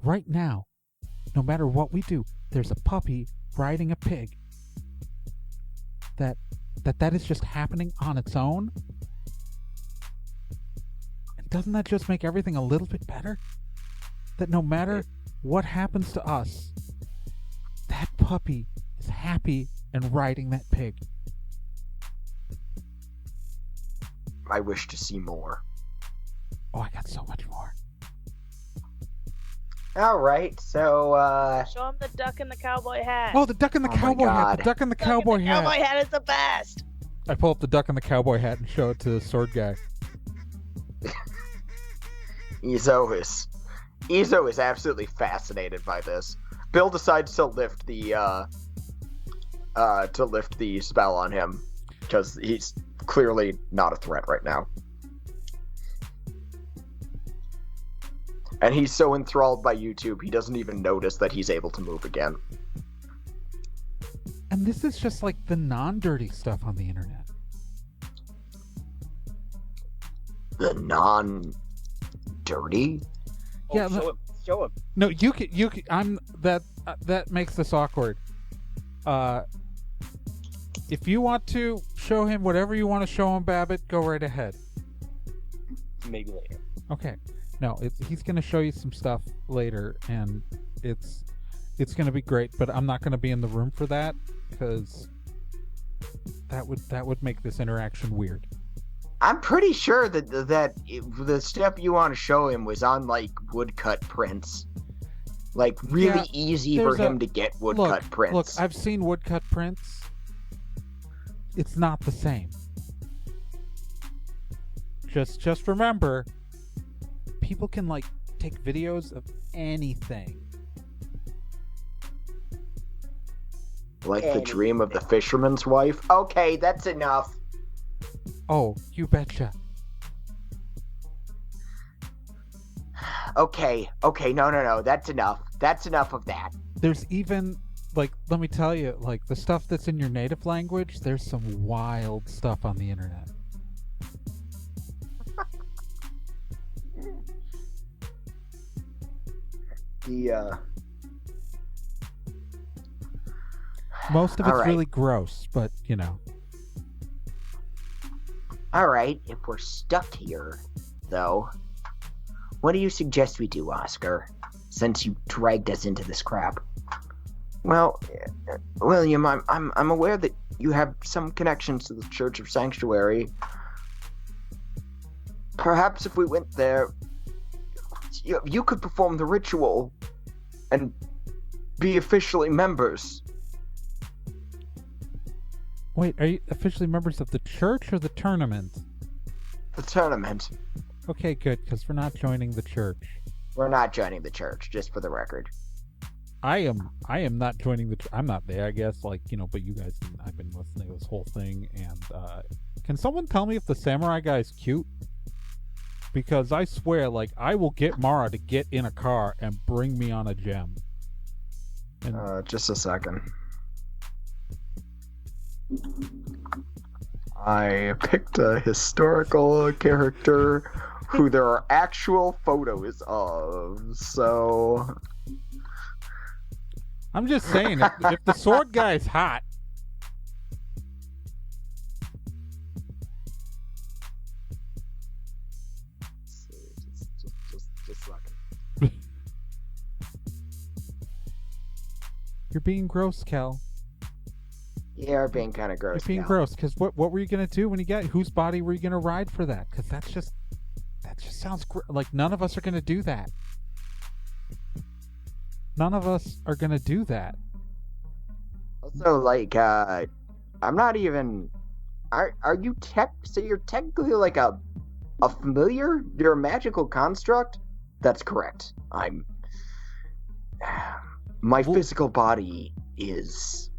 right now. No matter what we do, there's a puppy riding a pig. That is just happening on its own. And doesn't that just make everything a little bit better? That no matter what happens to us, that puppy is happy and riding that pig. I wish to see more. Oh, I got so much more. All right, so Show him the duck and the cowboy hat. Oh, the duck and the cowboy hat. The duck and the cowboy hat. Cowboy hat is the best. I pull up the duck and the cowboy hat and show it to the sword guy. Izo is absolutely fascinated by this. Bill decides to lift the spell on him because he's clearly not a threat right now. And he's so enthralled by YouTube, he doesn't even notice that he's able to move again. And this is just like the non-dirty stuff on the internet. The non-dirty? Yeah, show him. No, you can. That makes this awkward. If you want to show him whatever you want to show him, Babbitt, go right ahead. Maybe later. Okay. No, he's going to show you some stuff later, and it's going to be great. But I'm not going to be in the room for that because that would make this interaction weird. I'm pretty sure that the stuff you want to show him was on like woodcut prints, like really easy for him to get woodcut prints. Look, I've seen woodcut prints. It's not the same. Just remember. People can like take videos of anything. Like the dream of the fisherman's wife? Okay, that's enough. Oh, you betcha. Okay, no, that's enough. That's enough of that. There's even, like, let me tell you, like, the stuff that's in your native language, there's some wild stuff on the internet. Most of it's really gross, but you know. Alright, if we're stuck here, though, what do you suggest we do, Oscar? Since you dragged us into this crap. Well, William, I'm aware that you have some connections to the Church of Sanctuary. Perhaps if we went there, you could perform the ritual and be officially members. Wait, are you officially members of the church or the tournament? The tournament. Okay, good, because we're not joining the church. We're not joining the church, just for the record. I am not joining the. I'm not there, I guess. Like, you know, but you guys. I've been listening to this whole thing, and can someone tell me if the samurai guy is cute? Because I swear, like, I will get Mara to get in a car and bring me on a gem. And, just a second. I picked a historical character who there are actual photos of. So I'm just saying, if the sword guy's hot. Just fucking. You're being gross, Kel. You're being kind of gross. You're being gross, because what were you going to do when you got... Whose body were you going to ride for that? Because that just sounds... Like, none of us are going to do that. None of us are going to do that. Also, like, I'm not even... Are you so you're technically like a familiar? You're a magical construct? That's correct. My physical body is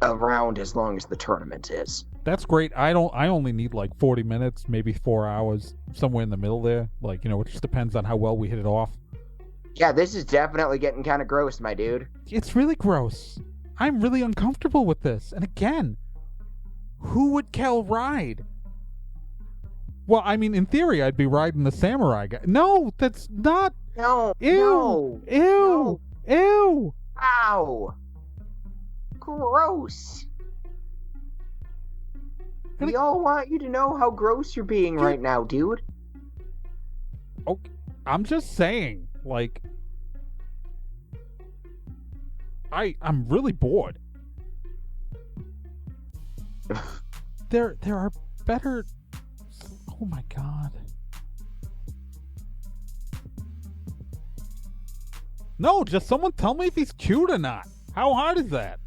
around as long as the tournament is. That's great. I only need like 40 minutes, maybe 4 hours, somewhere in the middle there. Like, it just depends on how well we hit it off. Yeah, this is definitely getting kind of gross, my dude. It's really gross. I'm really uncomfortable with this. And again, who would Kel ride? Well, I mean, in theory, I'd be riding the samurai guy. No, that's not. No. Ew. No. Ew. No. Ew. Ow. Gross. We all want you to know how gross you're being right now, dude. Okay, I'm just saying, like, I'm really bored. There are better. Oh my god. No, just someone tell me if he's cute or not. How hard is that?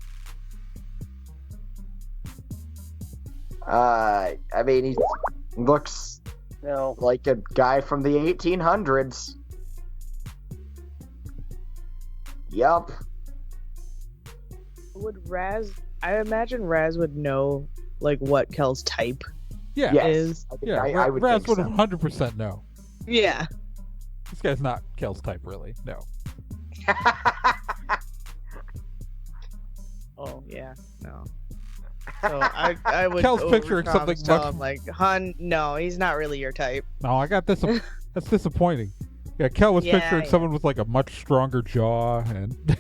I mean, he looks like a guy from the 1800s. Yup. I imagine Raz would know, like, what Kel's type Yeah. is. Yeah, I would Raz think would so. 100% know. Yeah. This guy's not Kel's type, really. No. Oh, yeah. No. So I would Kel's picturing something tell much... him, like, hun, no, he's not really your type. No, I got this. That's disappointing. Yeah, Kel was picturing someone with, like, a much stronger jaw and...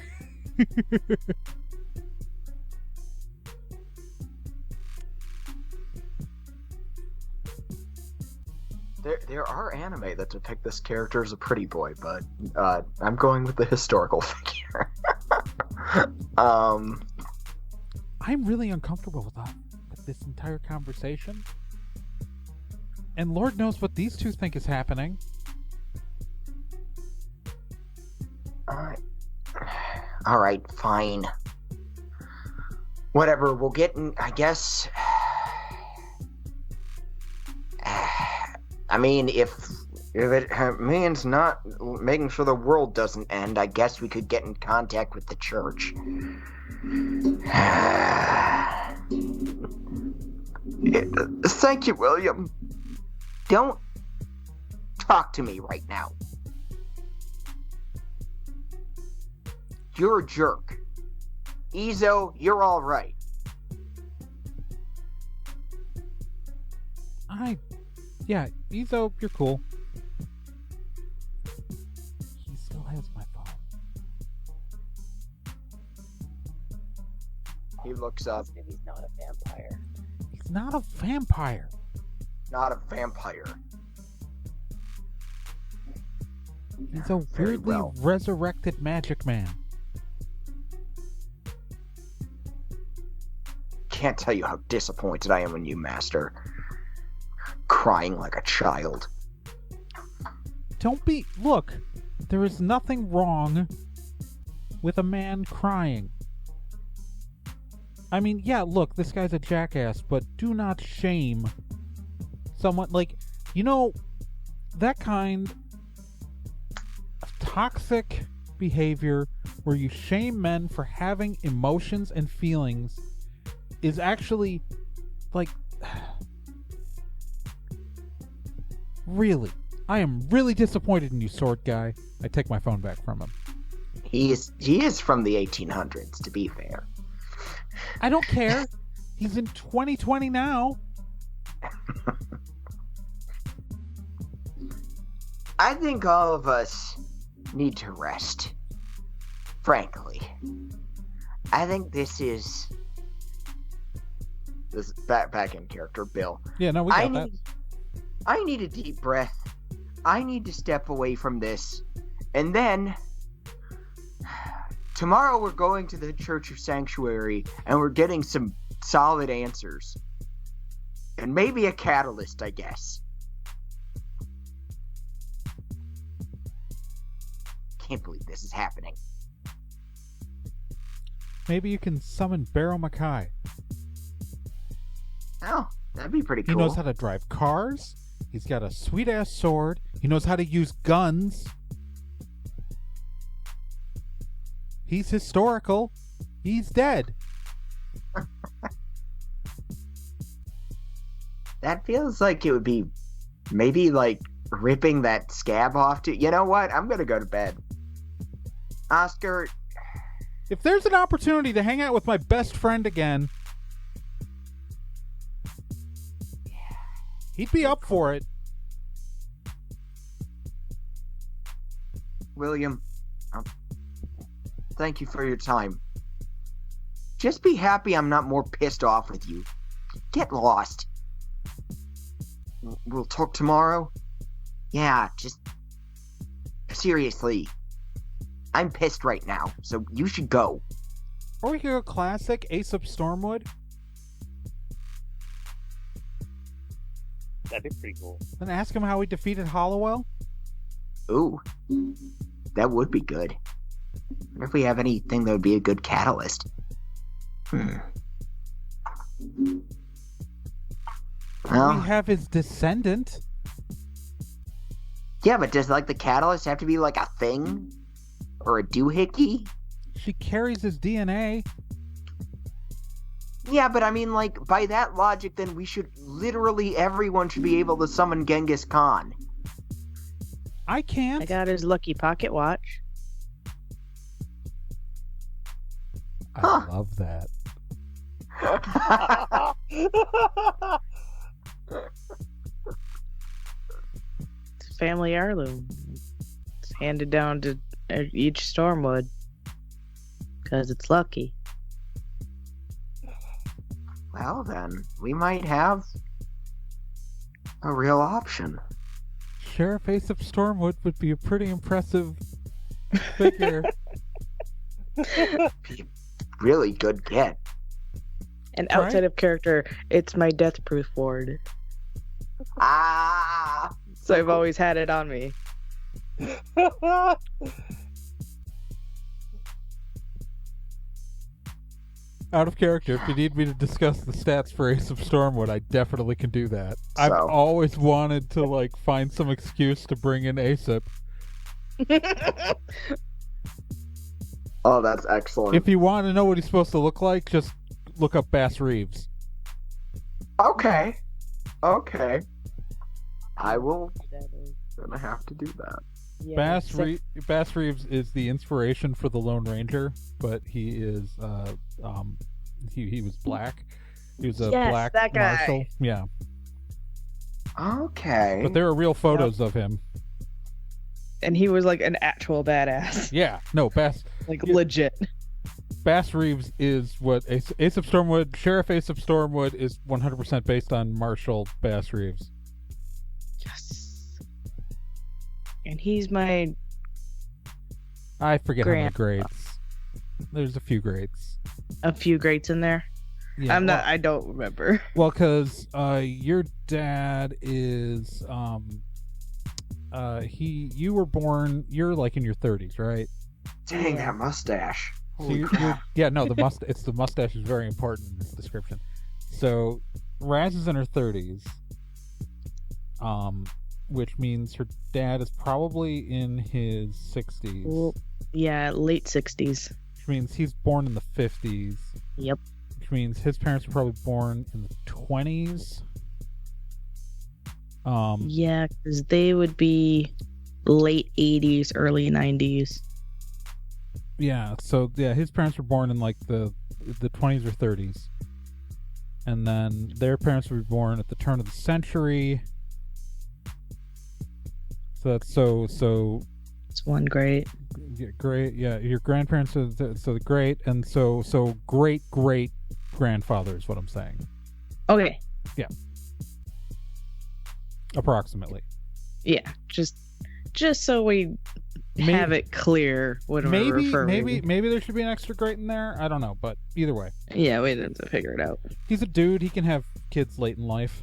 There are anime that depict this character as a pretty boy, but I'm going with the historical figure. I'm really uncomfortable with this entire conversation. And Lord knows what these two think is happening. Alright, fine. Whatever, we'll get in, I guess... I mean, if it means not making sure the world doesn't end, I guess we could get in contact with the church. Thank you, William. Don't talk to me right now. You're a jerk. Izo, you're all right. Yeah, Izo, you're cool. He still has my phone. He looks up. He's not a vampire. He's not a vampire. Not a vampire. He's a weirdly resurrected magic man. Can't tell you how disappointed I am in you, Master. Crying like a child. Look, there is nothing wrong with a man crying. I mean, yeah, look, this guy's a jackass, but do not shame someone, that kind of toxic behavior where you shame men for having emotions and feelings is actually, really, I am really disappointed in you, sword guy. I take my phone back from him. He is from the 1800s, to be fair. I don't care. He's in 2020 now. I think all of us need to rest. Frankly. I think this back in character, Bill. Yeah, no, we got that. I need a deep breath. I need to step away from this. And then tomorrow we're going to the Church of Sanctuary and we're getting some solid answers. And maybe a catalyst, I guess. Can't believe this is happening. Maybe you can summon Barrow Mackay. Oh, that'd be pretty cool. He knows how to drive cars. He's got a sweet-ass sword. He knows how to use guns. He's historical. He's dead. That feels like it would be maybe like ripping that scab off to... You know what? I'm going to go to bed. Oscar... If there's an opportunity to hang out with my best friend again, he'd be up for it. William, thank you for your time. Just be happy I'm not more pissed off with you. Get lost. We'll talk tomorrow? Yeah, just... Seriously. I'm pissed right now, so you should go. Or we could go classic Aesop Stormwood. That'd be pretty cool. Then ask him how he defeated Hollowell. Ooh. That would be good. I wonder if we have anything that would be a good catalyst. Well, We have his descendant. Yeah, but does, like, the catalyst have to be, like, a thing? Or a doohickey? She carries his DNA. Yeah, but I mean, like, by that logic, then we should... Literally everyone should be able to summon Genghis Khan. I can't. I got his lucky pocket watch. I love that. It's a family heirloom. It's handed down to each Stormwood. Because it's lucky. Well, then, we might have a real option. Sheriff Aesop Stormwood would be a pretty impressive figure. Be a really good get. And outside of character, it's my death proof ward. Ah! So I've always had it on me. Out of character, if you need me to discuss the stats for Aesop Stormwood, I definitely can do that. I've always wanted to, like, find some excuse to bring in Aesop. Oh, that's excellent. If you want to know what he's supposed to look like, just look up Bass Reeves. Okay. I will... gonna have to do that. Yeah, Bass Reeves is the inspiration for the Lone Ranger, but he is he was black. He was a black that guy. marshal. Yeah. Okay. But there are real photos of him. And he was like an actual badass. Yeah. No, Legit. Bass Reeves is what Aesop Stormwood, Sheriff Aesop Stormwood is 100% based on Marshal Bass Reeves. Yes. And he's my... I forget how many grades. There's a few grades. A few grades in there? Yeah, I don't remember. Well, because your dad is... you were born... You're like in your 30s, right? Dang, that mustache. So it's the mustache is very important in this description. So Raz is in her 30s, which means her dad is probably in his 60s. Well, yeah, late 60s. Which means he's born in the 50s. Yep. Which means his parents were probably born in the 20s. Yeah, because they would be late 80s, early 90s. Yeah, so yeah, his parents were born in like the 20s or 30s. And then their parents were born at the turn of the century. So that's so. It's one great. Great, yeah. Your grandparents are so great, and so great grandfather is what I'm saying. Okay. Yeah. Approximately. Yeah. Just so we have it clear when we're referring. Maybe there should be an extra great in there. I don't know, but either way. Yeah, we have to figure it out. He's a dude. He can have kids late in life.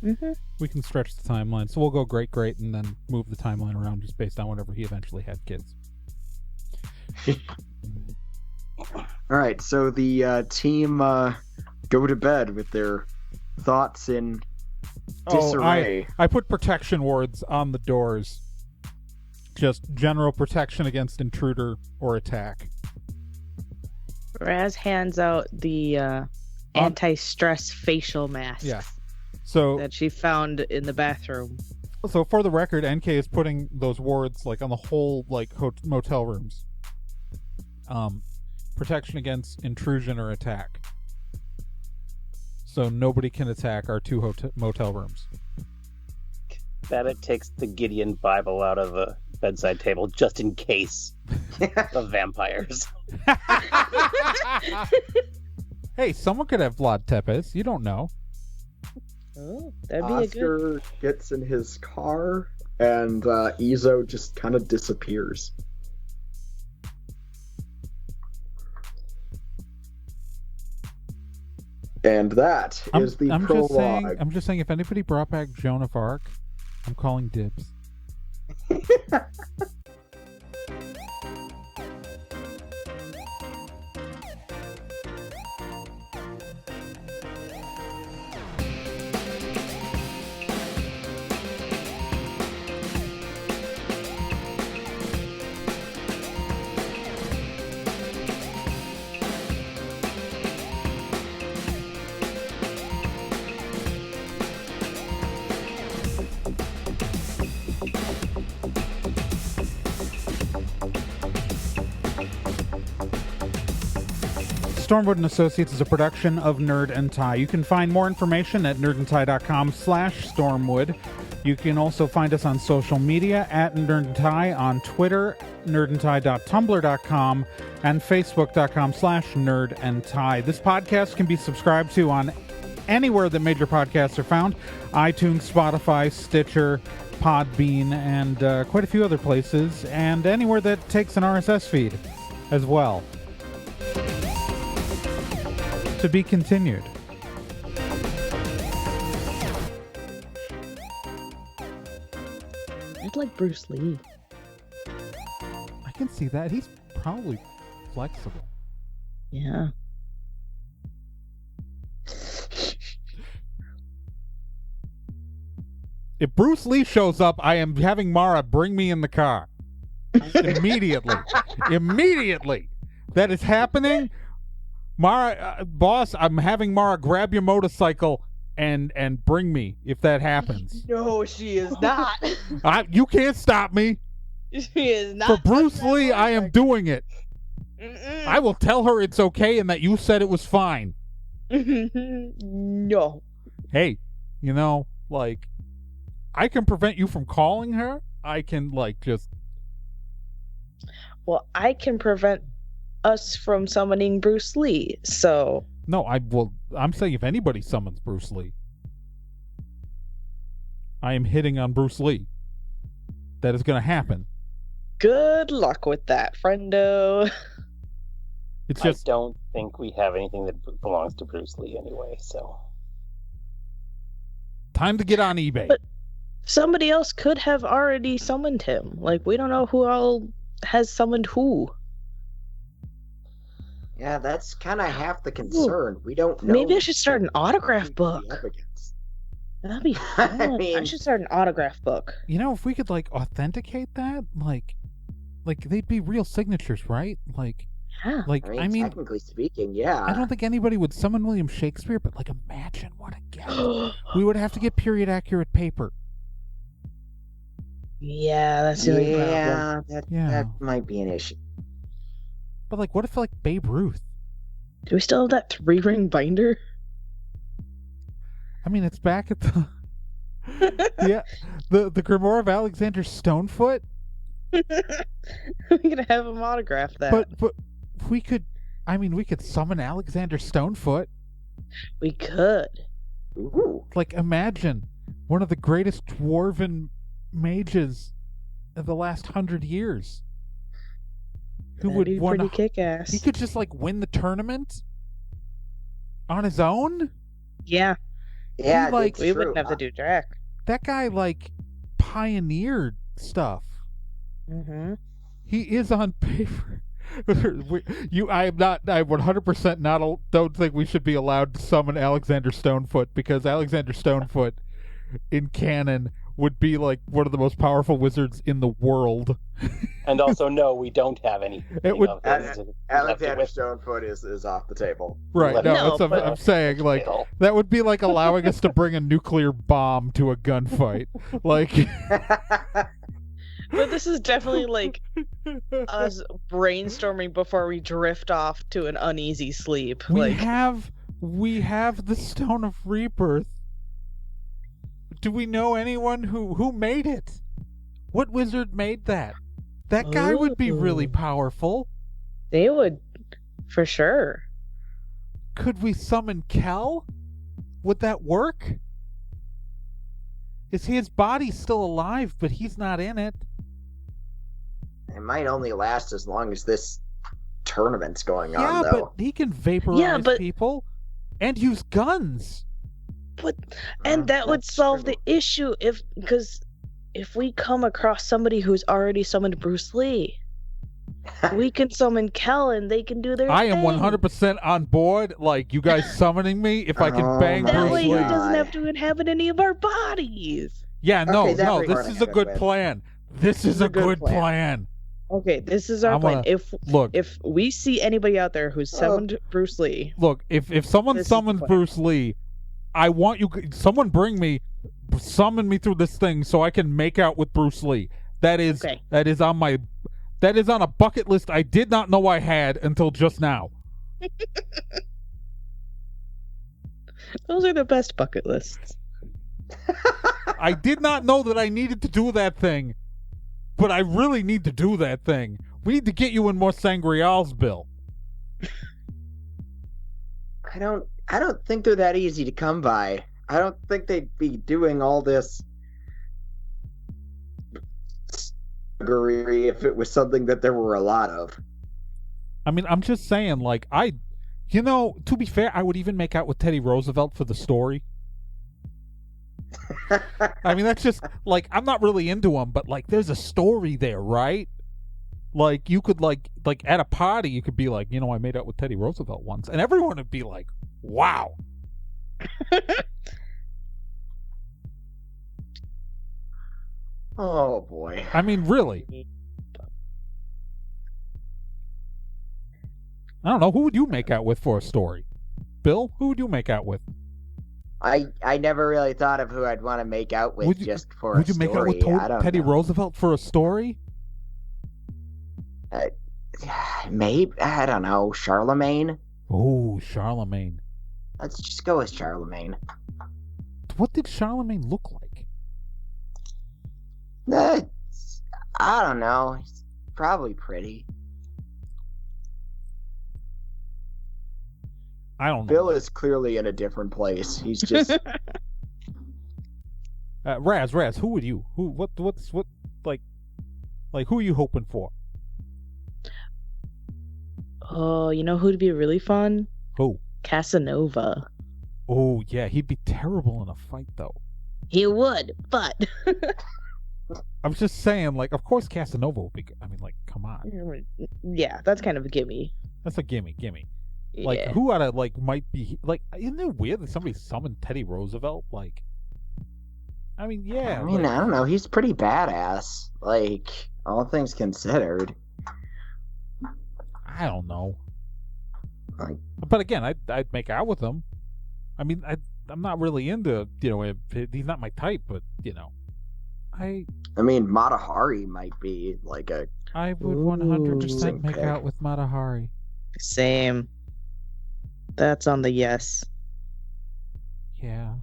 Mm-hmm. We can stretch the timeline, so we'll go great, and then move the timeline around just based on whenever he eventually had kids. All right, so the team go to bed with their thoughts in disarray. I put protection wards on the doors. Just general protection against intruder or attack. Raz hands out the anti-stress facial mask. Yeah. So that she found in the bathroom. So for the record, NK is putting those wards like on the whole like motel rooms. Protection against intrusion or attack. So nobody can attack our two motel rooms. Babbitt takes the Gideon Bible out of the bedside table just in case of vampires. Hey, someone could have blood tepes. You don't know. Oh, that'd be Oscar gets in his car, and Izo just kind of disappears. And that is the prologue. I'm just saying, if anybody brought back Joan of Arc, I'm calling dibs. Stormwood & Associates is a production of Nerd and Tie. You can find more information at nerdandtie.com/Stormwood. You can also find us on social media at Nerd and Tie on Twitter, nerdandtie.tumblr.com, and facebook.com/nerdandtie. This podcast can be subscribed to on anywhere that major podcasts are found: iTunes, Spotify, Stitcher, Podbean, and quite a few other places, and anywhere that takes an RSS feed as well. To be continued. I'd like Bruce Lee. I can see that. He's probably flexible. Yeah. If Bruce Lee shows up, I am having Mara bring me in the car. Immediately. Immediately. That is happening. Mara, boss, I'm having Mara grab your motorcycle and bring me if that happens. No, she is not. You can't stop me. She is not. For Bruce Lee, I am doing it. Mm-mm. I will tell her it's okay and that you said it was fine. No. Hey, like, I can prevent you from calling her. I can, like, just... Well, I can prevent us from summoning Bruce Lee, so... No, I'm saying if anybody summons Bruce Lee, I am hitting on Bruce Lee. That is going to happen. Good luck with that, friendo. It's just... I don't think we have anything that belongs to Bruce Lee anyway, so... Time to get on eBay. But somebody else could have already summoned him. Like, we don't know who all has summoned who. Yeah, that's kind of half the concern. We don't know. Maybe I should start an autograph book. That'd be fun. I should start an autograph book. If we could, like, authenticate that, like they'd be real signatures, right? Like, yeah. Like, I mean, technically speaking, yeah. I don't think anybody would summon William Shakespeare, but, like, imagine what a gift. We would have to get period accurate paper. Yeah, that's the only problem. That might be an issue. But, like, what if, like, Babe Ruth? Do we still have that 3-ring binder? I mean, it's back at the... The Grimoire of Alexander Stonefoot? We're gonna have him autograph that. But we could summon Alexander Stonefoot. We could. Ooh. Like, imagine one of the greatest dwarven mages of the last 100 years. Who That'd would be want pretty kick-ass. He could just, like, win the tournament on his own? Yeah. Yeah, like- We wouldn't have to do Drac. That guy, like, pioneered stuff. Mm-hmm. He is on paper. I'm 100% don't think we should be allowed to summon Alexander Stonefoot, because Alexander Stonefoot in canon would be like one of the most powerful wizards in the world. And also, no, we don't have any. It would- Alexander Stonefoot is off the table. Right, No, but- I'm saying, like, that would be like allowing us to bring a nuclear bomb to a gunfight. Like, But this is definitely like us brainstorming before we drift off to an uneasy sleep. we have the Stone of Rebirth. Do we know anyone who made it? What wizard made that? That guy would be really Ooh. powerful. They would, for sure. Could we summon Kel? Would that work? Is his body still alive, but he's not in it? It might only last as long as this tournament's going Yeah, on, though. but he can vaporize but- people and use guns. But and that would That's solve true. the issue because if we come across somebody who's already summoned Bruce Lee, we can summon Kel and they can do their I am thing. 100% on board. Like, you guys summoning me, if I can Oh bang my That Bruce way he Lee. God. doesn't have to inhabit any of our bodies. Yeah, no, Okay, that no, we're this running is a good good with. plan. This is a good plan. Okay, this is our I'm plan. gonna- Look, If we see anybody out there who's summoned Bruce Lee, if someone This is the summons plan. Bruce Lee, I want someone summon me through this thing so I can make out with Bruce Lee. That is Okay. that is on a bucket list I did not know I had until just now. those are the best bucket lists. I did not know that I needed to do that thing, but I really need to do that thing. We need to get you in more Sangreals, Bill. I don't think they're that easy to come by. I don't think they'd be doing all this if it was something that there were a lot of. I mean, I'm just saying, like, to be fair, I would even make out with Teddy Roosevelt for the story. I mean, that's just, like, I'm not really into him, but, like, there's a story there, right? Like, you could, like at a party, you could be like, I made out with Teddy Roosevelt once. And everyone would be like, wow. Oh boy. I mean, really. I don't know. Who would you make out with for a story? Bill, who would you make out with? I never really thought of who I'd want to make out with just for Would a you make story. out with I don't Teddy know. Roosevelt for a story? Maybe, I don't know, Charlemagne? Oh, Charlemagne. Let's just go with Charlemagne. What did Charlemagne look like? I don't know. He's probably pretty. I don't know. Bill is clearly in a different place. He's just Raz, who would you? What, like, who are you hoping for? Oh, you know who'd be really fun? Who? Casanova. Oh, yeah, he'd be terrible in a fight, though. He would, but I'm just saying, like, of course Casanova would be good. I mean, like, come on. yeah, that's kind of a gimme. That's a gimme. Like, Yeah. who oughta, like, might be, like, isn't it weird that somebody summoned Teddy Roosevelt? Like, I mean, yeah. I mean, like, I don't know. He's pretty badass. Like, all things considered. I don't know. Like, But again, I'd make out with him. I mean, I'm not really into, he's not my type, but, I mean, Matahari might be like a. would Ooh. 100% make Okay. out with Matahari. Same. That's on the yes. Yeah.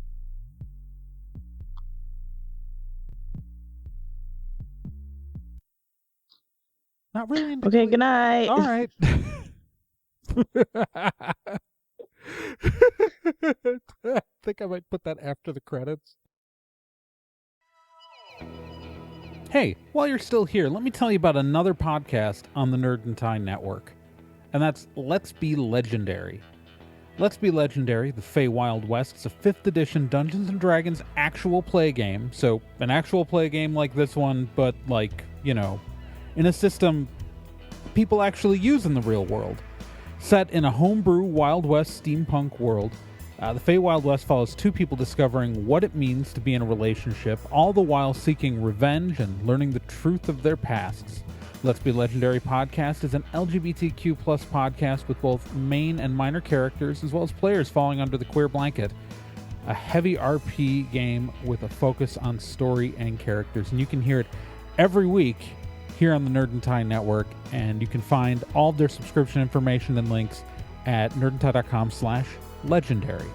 not really into Okay, good night. All right. I think I might put that after the credits. Hey, while you're still here, let me tell you about another podcast on the Nerd and Tie Network. And that's Let's Be Legendary. Let's Be Legendary, the Fey Wild West, is a 5th edition Dungeons & Dragons actual play game. So, an actual play game like this one, but like, you know, in a system people actually use in the real world. Set in a homebrew Wild West steampunk world, the Fey Wild West follows 2 people discovering what it means to be in a relationship, all the while seeking revenge and learning the truth of their pasts. Let's Be Legendary podcast is an LGBTQ+ podcast with both main and minor characters, as well as players falling under the queer blanket. A heavy RP game with a focus on story and characters, and you can hear it every week here on the Nerd and Tie Network, and you can find all of their subscription information and links at nerdandtie.com/legendary.